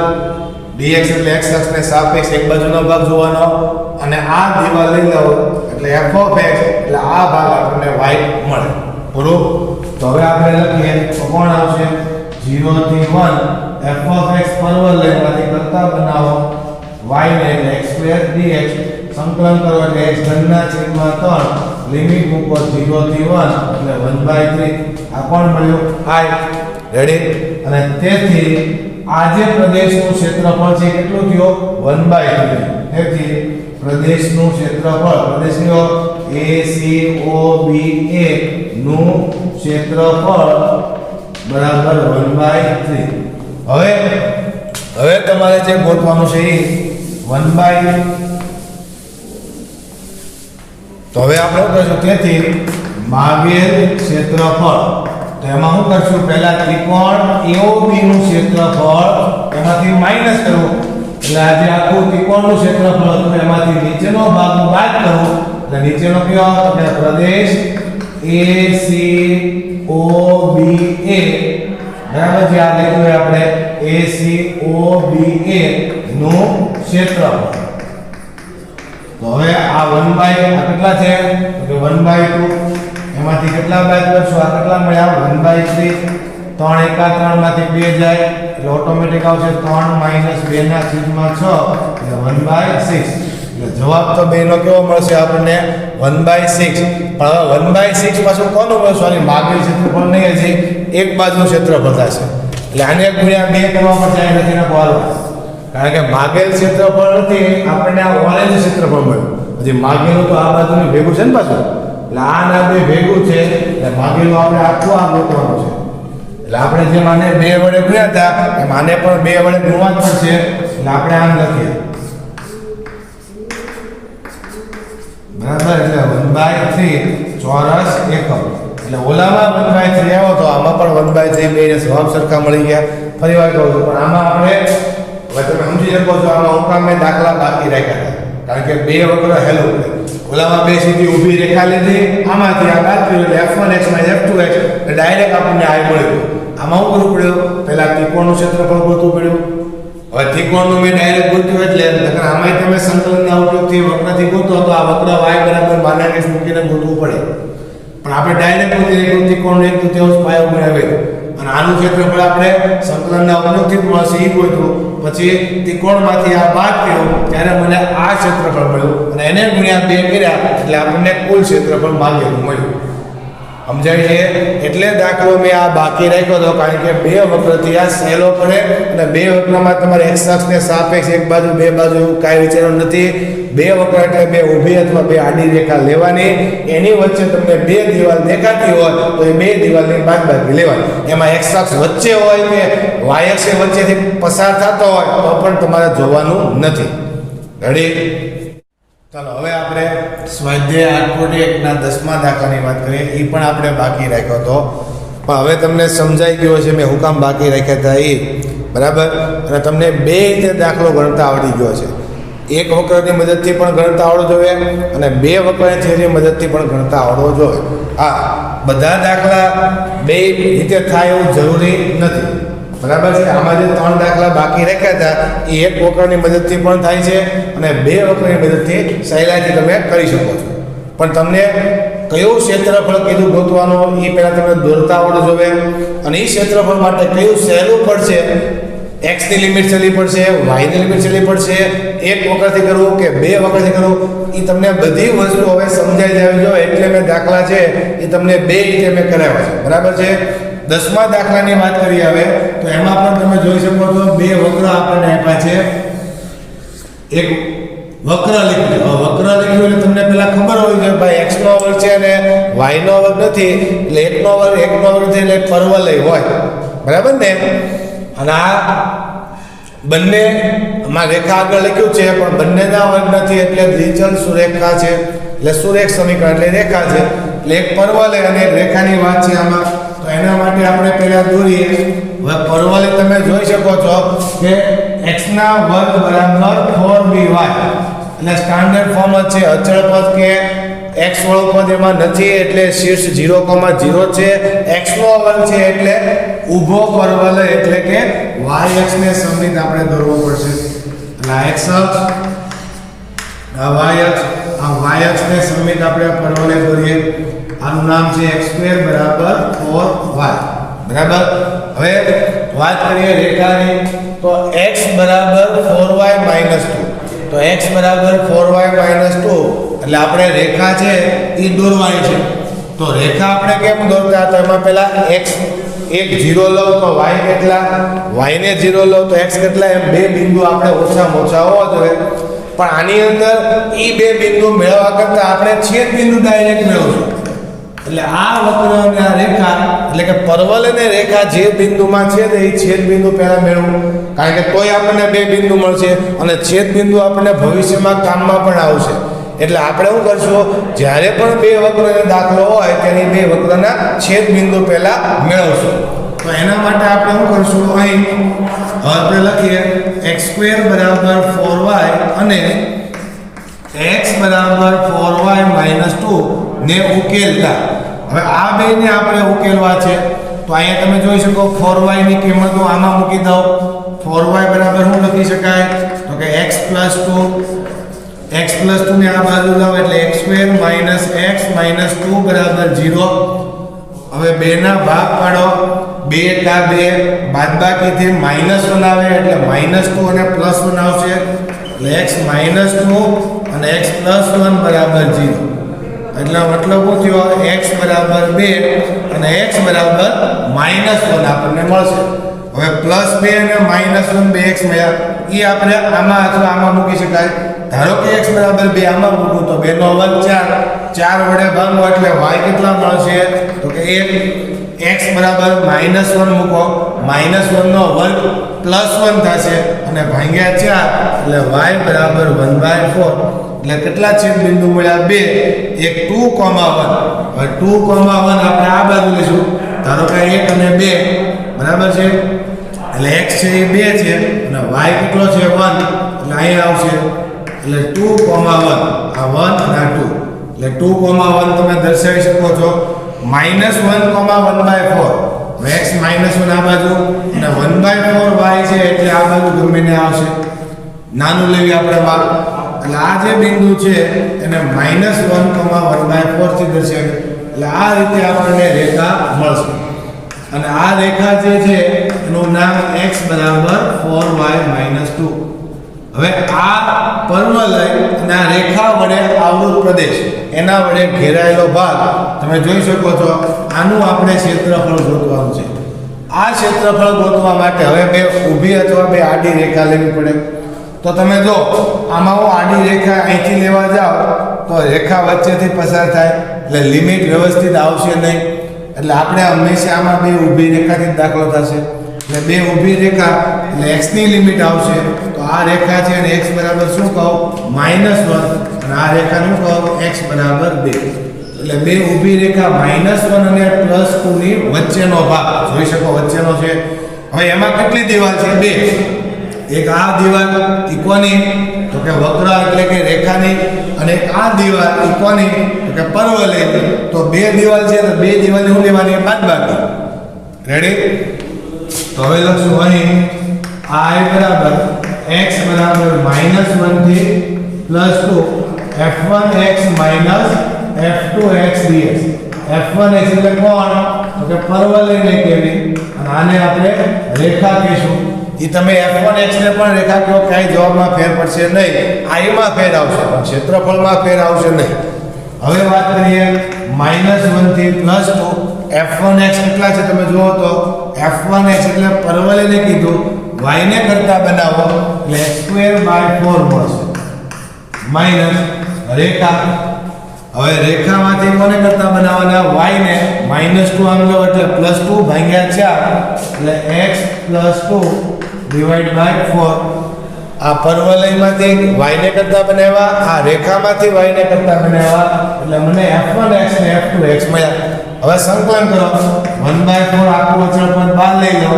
[SPEAKER 1] dx એટલે x અક્ષને સાપેક્ષ એક બાજુનો ભાગ જોવાનો અને આ દિવાલ લઈ લો એટલે f(x) એટલે આ ભાગ આપણને y મળે બરોબર તો હવે આપણે લખીએ તો કોણ આવશે 0 થી 1 f(x) પરવલયમાંથી કરતા બનાવો y ને x² dx સંકલન કરો એટલે x ઘનના છેદમાં 3 લિમિટ મૂકો 0 થી 1 એટલે 1/3 આ કોણ મળ્યું i રેડી અને તેથી આ જે પ્રદેશનું ક્ષેત્રફળ છે કેટલું થયો 1/3 તેથી પ્રદેશનું ક્ષેત્રફળ પ્રદેશનો ACOBA નું ક્ષેત્રફળ બરાબર 1/3 હવે તમારે જે ગોતવાનું છે એ 1/3 તો હવે આપણે શું કરશું તેથી માગેલ ક્ષેત્રફળ તો એમાં શું કરશું પહેલા ત્રિકોણ AOB નું ક્ષેત્રફળ એમાંથી માઈનસ કરવું એટલે આ જે આખું ત્રિકોણનું ક્ષેત્રફળ હતું એમાંથી નીચેનો ભાગ બાદ કરવો એટલે નીચેનો કયો એટલે પ્રદેશ ACOBA બરાબર છે આ લીધું આપણે ACOBA નું ક્ષેત્રફળ તો હવે આ 1/, આ કેટલા છે તો કે 1/2 એમાંથી કેટલા બાદ કરશું આ કેટલા મળ્યા 1/3 3 એકા 3 માંથી 2 જાય એટલે ઓટોમેટિક આવશે 3 - 2 ના છેદમાં 6 એટલે 1/6 એટલે જવાબ તો બેનો કેવો મળશે આપણને 1/6 પણ હવે 1/6 પાછું કોનું મળશે આની માગેલ ક્ષેત્રફળ નહીં હજી એક બાજુનું ક્ષેત્રફળ થશે એટલે આને ગુણ્યા 2 કરવા પડશે આ નથી ના બોલ કારણ કે માગેલ ક્ષેત્રફળ નથી આપણને આ ઓરેન્જ ક્ષેત્રફળ મળ્યું હજી માગેલું તો આ બાજુનું ભેગું છે ને પાછું એટલે આ ના બે ભેગું છે એટલે માગેલું આપણે આખું આ ગોતવાનું છે એટલે આપણે જેમ આને 2 વડે ગુણ્યા હતા એમ આને પણ 2 વડે ગુણવા જ પડશે એટલે આપણે આમ લખીએ બરાબર એટલે 1/3 ચોરસ એકમ એટલે ઓલામાં 1/3 આવ્યો તો આમાં પણ 1/3 બેને જવાબ સરખા મળી ગયા ફરી વાર કહું છું પણ આમાં આપણે હવે તમે સમજી શકો છો આમાં હું કામ મેં દાખલા બાકી રાખ્યા હતા કારણ કે બે વક્ર હેલો ઓલામાં બે સીધી ઊભી રેખા લીધી આમાંથી આ બાદ કર્યું એટલે f1x - f2x એટલે ડાયરેક્ટ આપણને આ મળ્યું આમાં શું કરવું પડ્યું પહેલા ત્રિકોણનું ક્ષેત્રફળ ગોતવું પડ્યું હવે ત્રિકોણનું મેં ડાયરેક્ટ ગોત્યું એટલે નકર આમાંય તમે સંકલનના ઉપયોગથી વક્રથી ગોતો તો આ વક્ર y બરાબર -x મૂકીને ગોતવું પડે પણ આપણે ડાયરેક્ટ ગોતી નાખ્યું ત્રિકોણનું 1/3 પાયો બનાવે અને આનું ક્ષેત્રફળ આપણે સંકલનના ઉપયોગથી મળશે એ ગોત્યું પછી ત્રિકોણમાંથી આ બાદ કર્યો ત્યારે મને આ ક્ષેત્રફળ મળ્યું અને એને ગુણ્યા 2 કર્યા એટલે આપણને કુલ ક્ષેત્રફળ માંગેલું મળ્યું સમજાય છે એટલે દાખલો મેં આ બાકી રાખ્યો હતો કારણ કે બે વક્રથી આ સહેલો પડે અને બે વક્રમાં તમારે x અક્ષને સાપેક્ષ એક બાજુ બે બાજુ એવું કાંઈ વિચારવાનું નથી બે વક્ર એટલે બે ઊભી અથવા બે આડી રેખા લેવાની એની વચ્ચે તમને બે દિવાલ દેખાતી હોય તો એ બે દિવાલની બાદબાકી લેવાની એમાં x અક્ષ વચ્ચે હોય કે y અક્ષ વચ્ચેથી પસાર થતો હોય તો પણ તમારે જોવાનું નથી રેડી ચાલો હવે આપણે સ્વાધ્યાય 8.1 ના 10મા દાખલાની વાત કરીએ એ પણ આપણે બાકી રાખ્યો હતો પણ હવે તમને સમજાઈ ગયો છે મેં હુકામ બાકી રાખ્યા હતા એ બરાબર અને તમને બે રીતે દાખલો ગણતા આવડી ગયો છે એક વક્રની મદદથી પણ ગણતા આવડવો જોઈએ અને બે વક્રની થિયરી મદદથી પણ ગણતા આવડવો જોઈએ આ બધા દાખલા બે રીતે થાય એવું જરૂરી નથી બરાબર છે આમાં જે 3 દાખલા બાકી રાખ્યા હતા એ એક વક્રની મદદથી પણ થાય છે અને બે વક્રની મદદથી સહેલાઈથી તમે કરી શકો છો પણ તમને કયું ક્ષેત્રફળ કીધું ગોતવાનું એ પહેલાં તમને દોરતા આવડવું જોઈએ અને એ ક્ષેત્રફળ માટે કયું સહેલું પડશે x ની લિમિટ ચલી પડશે y ની લિમિટ ચલી પડશે એક વખતથી કરવું કે બે વખતથી કરવું એ તમને બધી વસ્તુ હવે સમજાઈ જવી જોઈએ એટલે મેં દાખલા છે એ તમને બે રીતે મેં કરાવ્યા છે બરાબર છે 10મા દાખલાની વાત કરીએ હવે તો એમાં પણ તમે જોઈ શકો છો બે વક્ર આપણને આપ્યા છે એક વક્ર લખ્યું. વક્ર લખ્યું એટલે તમને પહેલા ખબર હોય કે ભાઈ x નો વર્ગ છે અને y નો વર્ગ નથી, એટલે 1 નો વર્ગ છે એટલે પરવલય હોય, બરાબર ને. અને આ બંને માં રેખા આગળ લખ્યું છે પણ બંનેના વર્ગ નથી એટલે દ્વિચલ સુરેખા છે, એટલે સુરેખ સમીકરણ એટલે રેખા છે, એટલે એક પરવલય અને એક રેખાની વાત છે આમાં. તો એના માટે આપણે પહેલા દોરીએ. હવે પરવલય તમે જોઈ શકો છો કે x ના વર્ગ બરાબર 4by, એટલે સ્ટાન્ડર્ડ ફોર્મ જ છે. અચળ પદ કે x વાળું પદ એમાં નથી એટલે શીર્ષ 0,0 છે. x નો વર્ગ છે એટલે ઊભો પરવલય એટલે કે y અક્ષ ને સમમિત આપણે દોરવો પડશે. એટલે આ x અક્ષ, આ y અક્ષ, આ y અક્ષ ને સમમિત આપણે પરવલય દોરીએ. આનું નામ છે x² = 4y, બરાબર. હવે વાત કરીએ રેખાની, તો x = 4y - 2. તો x = 4y - 2 એટલે આપણે રેખા છે એ દોરવાની છે. તો રેખા આપણે કેમ દોરતા? તો એમાં પહેલા x એક 0 લો તો y કેટલા, y ને 0 લો તો x કેટલા, એમ બે બિંદુ આપણે ઓછામાં ઓછા હોવા જોઈએ. પણ આની અંદર એ બે બિંદુ મેળવવા કરતા આપણે છેદ બિંદુ ડાયરેક્ટ મેળવશું. એટલે આ વક્ર અને આ રેખા એટલે કે પરવલય અને રેખા જે બિંદુમાં છે એ છેદ બિંદુ પહેલા મેળવવું, કારણ કે તોય આપણને બે બિંદુ મળશે અને છેદ બિંદુ આપણને ભવિષ્યમાં કામમાં પણ આવશે. એટલે આપણે શું કરશું, જ્યારે પણ બે વક્રનો દાખલો હોય તેની બે વક્રના છેદ બિંદુ પહેલા મેળવશું. તો એના માટે આપણે શું કરશું, અહીં આપણે લખીએ x² = 4y અને x = 4y - 2 ને ઉકેલતા. હવે આ બેને આપણે ઉકેલવા છે. તો અહીંયા તમે જોઈ શકો 4y ની કિંમત હું આમાં મૂકી દઉં. 4y બરાબર શું લખી શકાય, તો કે x + 2, x + 2 ને આ બાજુ લાવો એટલે x² - x - 2 = 0. હવે 2 ના ભાગ પાડો, 2 * 2 બાદબાકીથી -1 આવે એટલે -2 અને +1 આવશે, એટલે x - 2 અને x + 1 = 0. એટલે મતલબ શું થયો, x = 2 અને x = -1 આપણને મળશે. હવે +2 અને -1 બે x મળ્યા, એ આપણે આમાં અથવા આમાં મૂકી શકાય. ધારો કે x = 2 આમાં મૂકું તો 2 નો વર્ગ 4, 4 વડે ભાગો એટલે y કેટલા મળશે, તો કે 1. x = -1 મૂકો, -1 નો વર્ગ +1 થશે અને ભાગ્યા 4 એટલે y = 1/4. એટલે કેટલા છેદ બિંદુ મળ્યા, 2. એક 2,1. હવે 2,1 આપણે આ બાજુ લઈશું. ધારો કે 1 અને 2 બરાબર છે, એટલે x છે એ 2 છે અને y કેટલો છે 1, એટલે અહીં આવશે. એટલે 2,1 આ 1 અને આ 2, એટલે 2,1 તમે દર્શાવી શકો છો. -1,1/4, x -1 આ બાજુ અને 1/4 y છે એટલે આ બાજુ ગમે ને આવશે. નાનું લેવી આપણે માપ. એટલે આ જે બિંદુ છે એને -1,1/4 થી દર્શાવીએ. એટલે આ રીતે આપણને રેખા મળશે. અને આ રેખા જે છે એનું નામ x = 4y - 2. હવે આ પરવલય અને આ રેખા વડે આવૃત પ્રદેશ એના વડે ઘેરાયેલો ભાગ તમે જોઈ શકો છો. આનું આપણે ક્ષેત્રફળ ગોતવાનું છે. આ ક્ષેત્રફળ ગોતવા માટે હવે બે ઊભી અથવા બે આડી રેખા લેવી પડે. તો તમે જો આમાં હું આડી રેખા અહીંથી લેવા જાઉં તો રેખા વચ્ચેથી પસાર થાય એટલે લિમિટ વ્યવસ્થિત આવશે નહીં. એટલે આપણે હંમેશા આમાં બે ઊભી રેખાથી જ દાખલો થશે. એટલે બે ઊભી રેખા એટલે x ની લિમિટ આવશે. તો આ રેખા છે અને x બરાબર શું કહું, -1 અને આ રેખાનું કહું x બરાબર 2. એટલે બે ઊભી રેખા -1 અને +2 ની વચ્ચેનો ભાગ જોઈ શકો વચ્ચેનો છે. હવે એમાં કેટલી દીવાલ છે, 2. એક આ દીવાલ કોની, તો કે વક્ર એટલે કે રેખાની, અને એક આ દીવાલ કોની, તો કે પરવલયની. તો બે દીવાલ છે તો બે દીવાલની શું લેવાની, બાદબાકી. રેડી? તો હવે લખશું અહીં I બરાબર x બરાબર -1 થી +2 f1x - f2x dx. f1x એટલે કોણ, તો કે પરવલયને કહેવી અને આને આપણે રેખા કહીશું. એ તમે f1x ને પણ રેખા કહો, કાંઈ જવાબમાં ફેર પડશે નહીં. I માં ફેર આવશે પણ ક્ષેત્રફળમાં ફેર આવશે નહીં. હવે વાત કરીએ -1 થી +2 f1x કેટલા છે તમે જુઓ તો f1x એટલે પરવલયને કીધું, y ને કરતા બનાવો એટલે x² / 4 મળશે. માઇનસ રેખા. હવે રેખામાંથી કોને કરતા બનાવવાના? y ને -2 આમ લો એટલે +2 ભાગ્યા 4 એટલે x + 2 ડિવાઈડ બાય 4. આ પરવલયમાંથી y ને કરતા બનાવ્યા, આ રેખામાંથી y ને કરતા બનાવ્યા એટલે મને f1x ને f2x મળ્યા. હવે સંકલન કરો. 1/4 આખું અચળ પદ બહાર લઈ લો.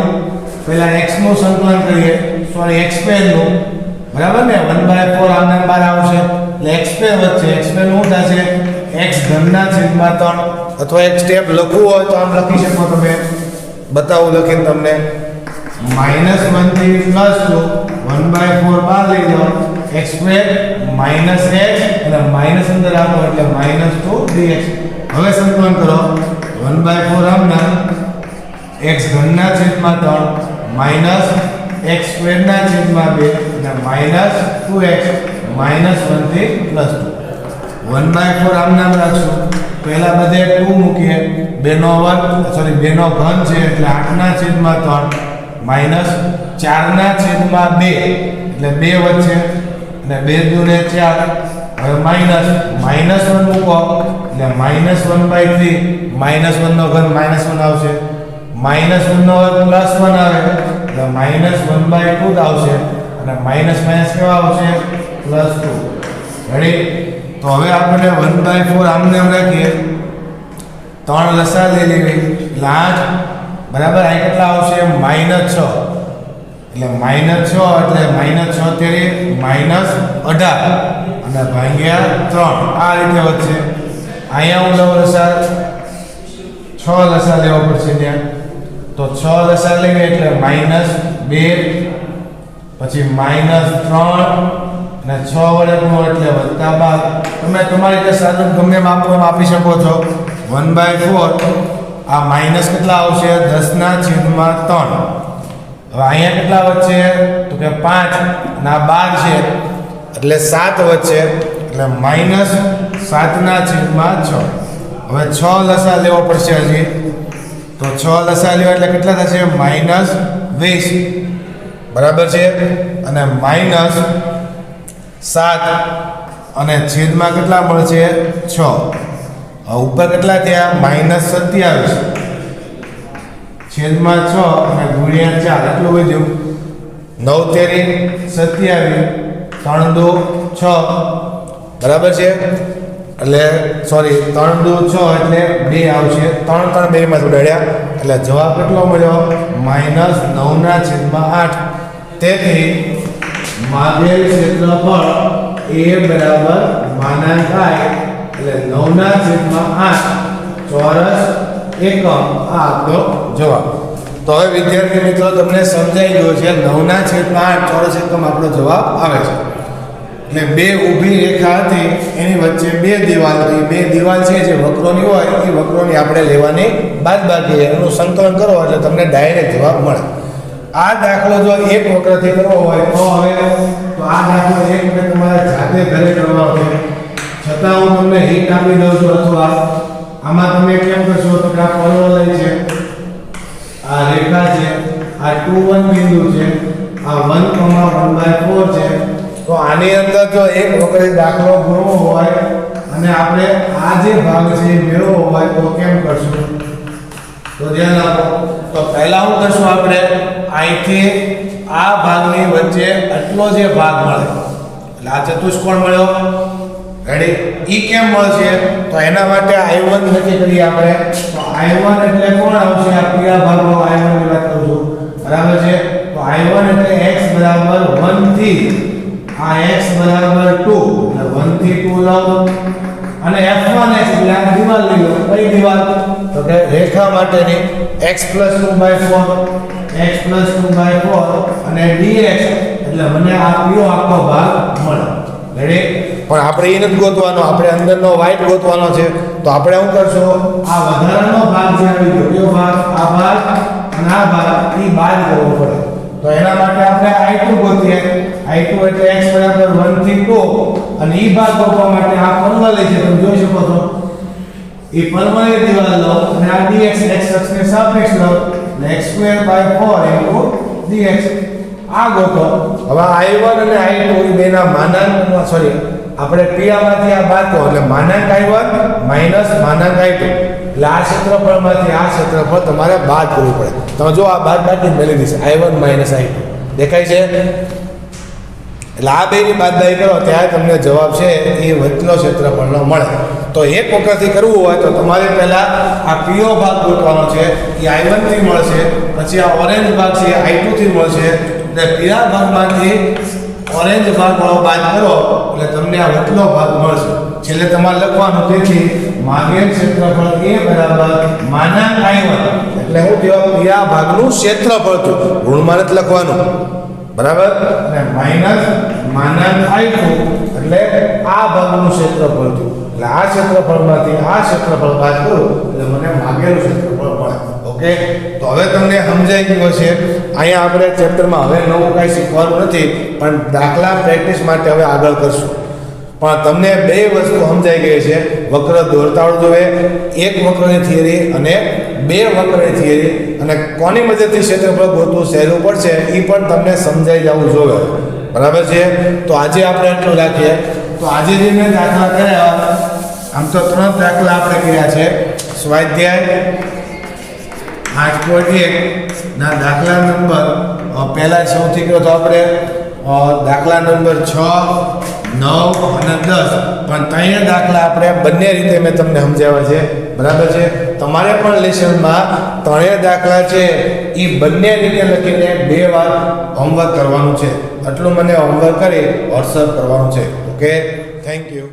[SPEAKER 1] પહેલા x નું સંકલન કરીએ, સોરી x2 નું, બરાબર ને? 1/4 આમને બહાર આવશે એટલે x2 વચ્ચે x2 નું થશે x ઘનના છેદમાં 3. અથવા એક સ્ટેપ લખવું હોય તો આમ લખી શકો તમે, બતાવું લખીને તમને. -1 થી +2 1/4 બહાર લઈ લો, x2 -x અને માઈનસ અંદર આપો એટલે -2 dx. હવે સંકલન કરો. 1/4 આમના x ઘનના છેદમાં 3 માઈનસ x સ્ક્વેરના છેદમાં 2 અને -2x -1 થી +2. 1/4 આમ નામ રાખશું. પહેલા બધે 2 મૂકીએ, 2 નો વર્ગ સોરી 2 નો ઘન છે એટલે 8 ના છેદમાં 3 માઈનસ 4 ના છેદમાં 2 એટલે 2 વચ્ચે અને 2 દૂને 4. હવે માઈનસ -1 મૂકો એટલે -1/3 -1 નો ઘન -1 આવશે, -1 નો વર્ગ +1 આવે એટલે -1/2 આવશે અને માઈનસ કેવા આવશે? +2. રેડી? તો હવે આપણે 1/4 આમને એમ રાખીએ, 3 લસા લઈ લેવી એટલે 8 બરાબર. આ કેટલા આવશે? -6 એટલે -6 એટલે -6 તેરી -18 અને ભાગ્યા 3. આ રીતે વધશે. અહીંયા હું લઉં લસા, 6 લસા લેવો પડશે ત્યાં. તો 6 લસા લઈએ એટલે -2 પછી -3 અને 6 વડે ગુણો એટલે +12. તમે તમારી રીતે સાદું ગમે માપો આપી શકો છો. 1/4 આ માઈનસ કેટલા આવશે? 10 ના છેદમાં 3. હવે અહીંયા કેટલા વચ્ચે? તો કે 5 અને આ 12 છે એટલે 7 વચ્ચે એટલે -7 ના છેદમાં 6. હવે 6 લસા લેવો પડશે હજી. તો 6 લસા લેવા એટલે કેટલા થશે? -20 બરાબર છે અને -7 અને છેદમાં કેટલા મળશે? 6. ઉપર કેટલા થયા? -27 છેદમાં 6 અને ગુણ્યા 4 એટલું વધ્યું. 9 તેરી 27 3 દુ 6 બરાબર છે. એટલે સોરી 3 દુ 6 એટલે 2 આવશે. 3 2 માં ઉડાડ્યા એટલે જવાબ કેટલો મળ્યો? -9 ના છેદમાં 8. તેથી માગેલ ક્ષેત્રફળ A બરાબર માનાંક I એટલે 9 ના છેદમાં 8 ચોરસ એકમ આ આપણો જવાબ. તો હવે વિદ્યાર્થી મિત્રો તમને સમજાઈ ગયો છે 9 ના છેદમાં 8 ચોરસ એકમ આપણો જવાબ આવે છે. એટલે બે ઊભી રેખા હતી એની વચ્ચે બે દિવાલ હતી. બે દિવાલ છે જે વક્રોની હોય એ વક્રોની આપણે લેવાની બાદબાકી એનું સંકલન કરો એટલે તમને ડાયરેક્ટ જવાબ મળે. આ દાખલો જો એક વક્રથી કરવો હોય તો હવે તો આ દાખલો એક વખત તમારે જાતે ઘરે કરવાનો છે. છતાં હું તમને હિન્ટ આપી દઉં છું અથવા આમાં તમે કેમ કરશો તો કે આ પરવલય છે, આ રેખા છે, આ 2 1 બિંદુ છે, આ 1,1/4 છે. તો આની અંદર જો એક વખત દાખલો ગણવો હોય અને આપણે આ જે ભાગ છે એ મેળવવો હોય તો કેમ કરશું? તો ધ્યાન આપો. તો પહેલા શું કરશું? આપણે અહીંથી આ ભાગની વચ્ચે આટલો જે ભાગ મળે એટલે આ ચતુષ્કોણ મળ્યો. રેડી? ઈ કેમ મળશે? તો એના માટે I1 નક્કી કરીએ આપણે. તો I1 એટલે કોણ આવશે? આ પીળા ભાગનો I1 ની વાત કરું છું, બરાબર છે? તો I1 એટલે x બરાબર 1 થી આ x બરાબર 2 એટલે 1 થી 2 લો અને f1x એટલે આ દિવાલ લઈ લો. કઈ દિવાલ? તો કે રેખા માટેની x + 2/4 x + 2/4 અને dx એટલે મને આ પીળો આખો ભાગ મળે. રેડી? પણ આપણે એ નથી ગોતવાનો, આપણે અંદરનો વ્હાઈટ ગોતવાનો છે. તો આપણે શું કરશું? આ વધારાનો ભાગ જે આવી ગયો કયો ભાગ? આ ભાગ અને આ ભાગ એ બાદ કરવો પડે. તો એના માટે આપણે I2 ગોતીએ. I2 એટલે x બરાબર 1 થી 2 અને ઈ ભાગ ગોતવા માટે આ પરવલય છે તમે જોઈ શકો છો. એ પરવલય દિવાલ લો અને આ dx x અક્ષને સાપેક્ષ લો એટલે x²/4 dx આ ગોતો. હવે I1 અને I2 એ બેના માનાંક સોરી આપણે પીઆમાંથી આ બાદ કરો એટલે માનાંક I1 માઇનસ માનાંક I2 એટલે આ ક્ષેત્રફળમાંથી આ ક્ષેત્રફળ તમારે બાદ કરવું પડે. તમે જો આ બાદ બાકી મેળવી દીધી I1 માઇનસ I2 દેખાય છે. એટલે આ બેની બાદબાકી કરો ત્યારે તમને જવાબ છે એ વચલો ક્ષેત્રફળનો મળે. તો એક વખતથી કરવું હોય તો તમારે પહેલા આ પીઓ ભાગ ગોતવાનો છે એ I1 થી મળશે, પછી આ ઓરેન્જ ભાગ છે એ I2 થી મળશે, એટલે પીળા ભાગમાંથી ઓરેન્જ ભાગ વાળો બાદ કરો એટલે તમને આ વચલો ભાગ મળશે. છેલ્લે તમારે લખવાનું તેથી માગેલ ક્ષેત્રફળ એ બરાબર માનાંક I1 એટલે હું કહેવાય પીળા ભાગનું ક્ષેત્રફળ થયું, ઋણમાં નથી લખવાનું બરાબર, અને માઇનસ માનાંક I2 એટલે આ ભાગનું ક્ષેત્રફળ થયું. એટલે આ ક્ષેત્રફળમાંથી આ ક્ષેત્રફળ બાદ કરું એટલે મને માગેલું ક્ષેત્રફળ મળે. ઓકે, તો હવે તમને સમજાઈ ગયું હશે. અહીંયા આપણે ચેપ્ટરમાં હવે નવું કાંઈ શીખવાનું નથી, પણ દાખલા પ્રેક્ટિસ માટે હવે આગળ કરશું. પણ તમને બે વસ્તુ સમજાઈ ગઈ છે, વક્ર દોરતા આવડવું જોઈએ, એક વક્રની થિયરી અને બે વક્રની થિયરી, અને કોની મદદથી ક્ષેત્રફળ ગોતવું સહેલું પડશે એ પણ તમને સમજાઈ જવું જોઈએ. બરાબર છે. તો આજે આપણે એટલું રાખીએ. તો આજે જે મેં દાખલા કર્યા, આમ તો 3 દાખલા આપણે કર્યા છે. સ્વાધ્યાય 8.1 ના દાખલા નંબર પહેલા સૌથી કહો તો આપણે દાખલા નંબર 6, 9 અને 10, પણ 3 દાખલા આપણે બંને રીતે મેં તમને સમજાવ્યા છે. બરાબર છે. તમારે પણ લેસનમાં 3 દાખલા છે એ બંને રીતે લખીને 2 વાર હોમવર્ક કરવાનું છે. આટલું મને હોમવર્ક કરી વોટ્સઅપ કરવાનું છે. Okay, thank you.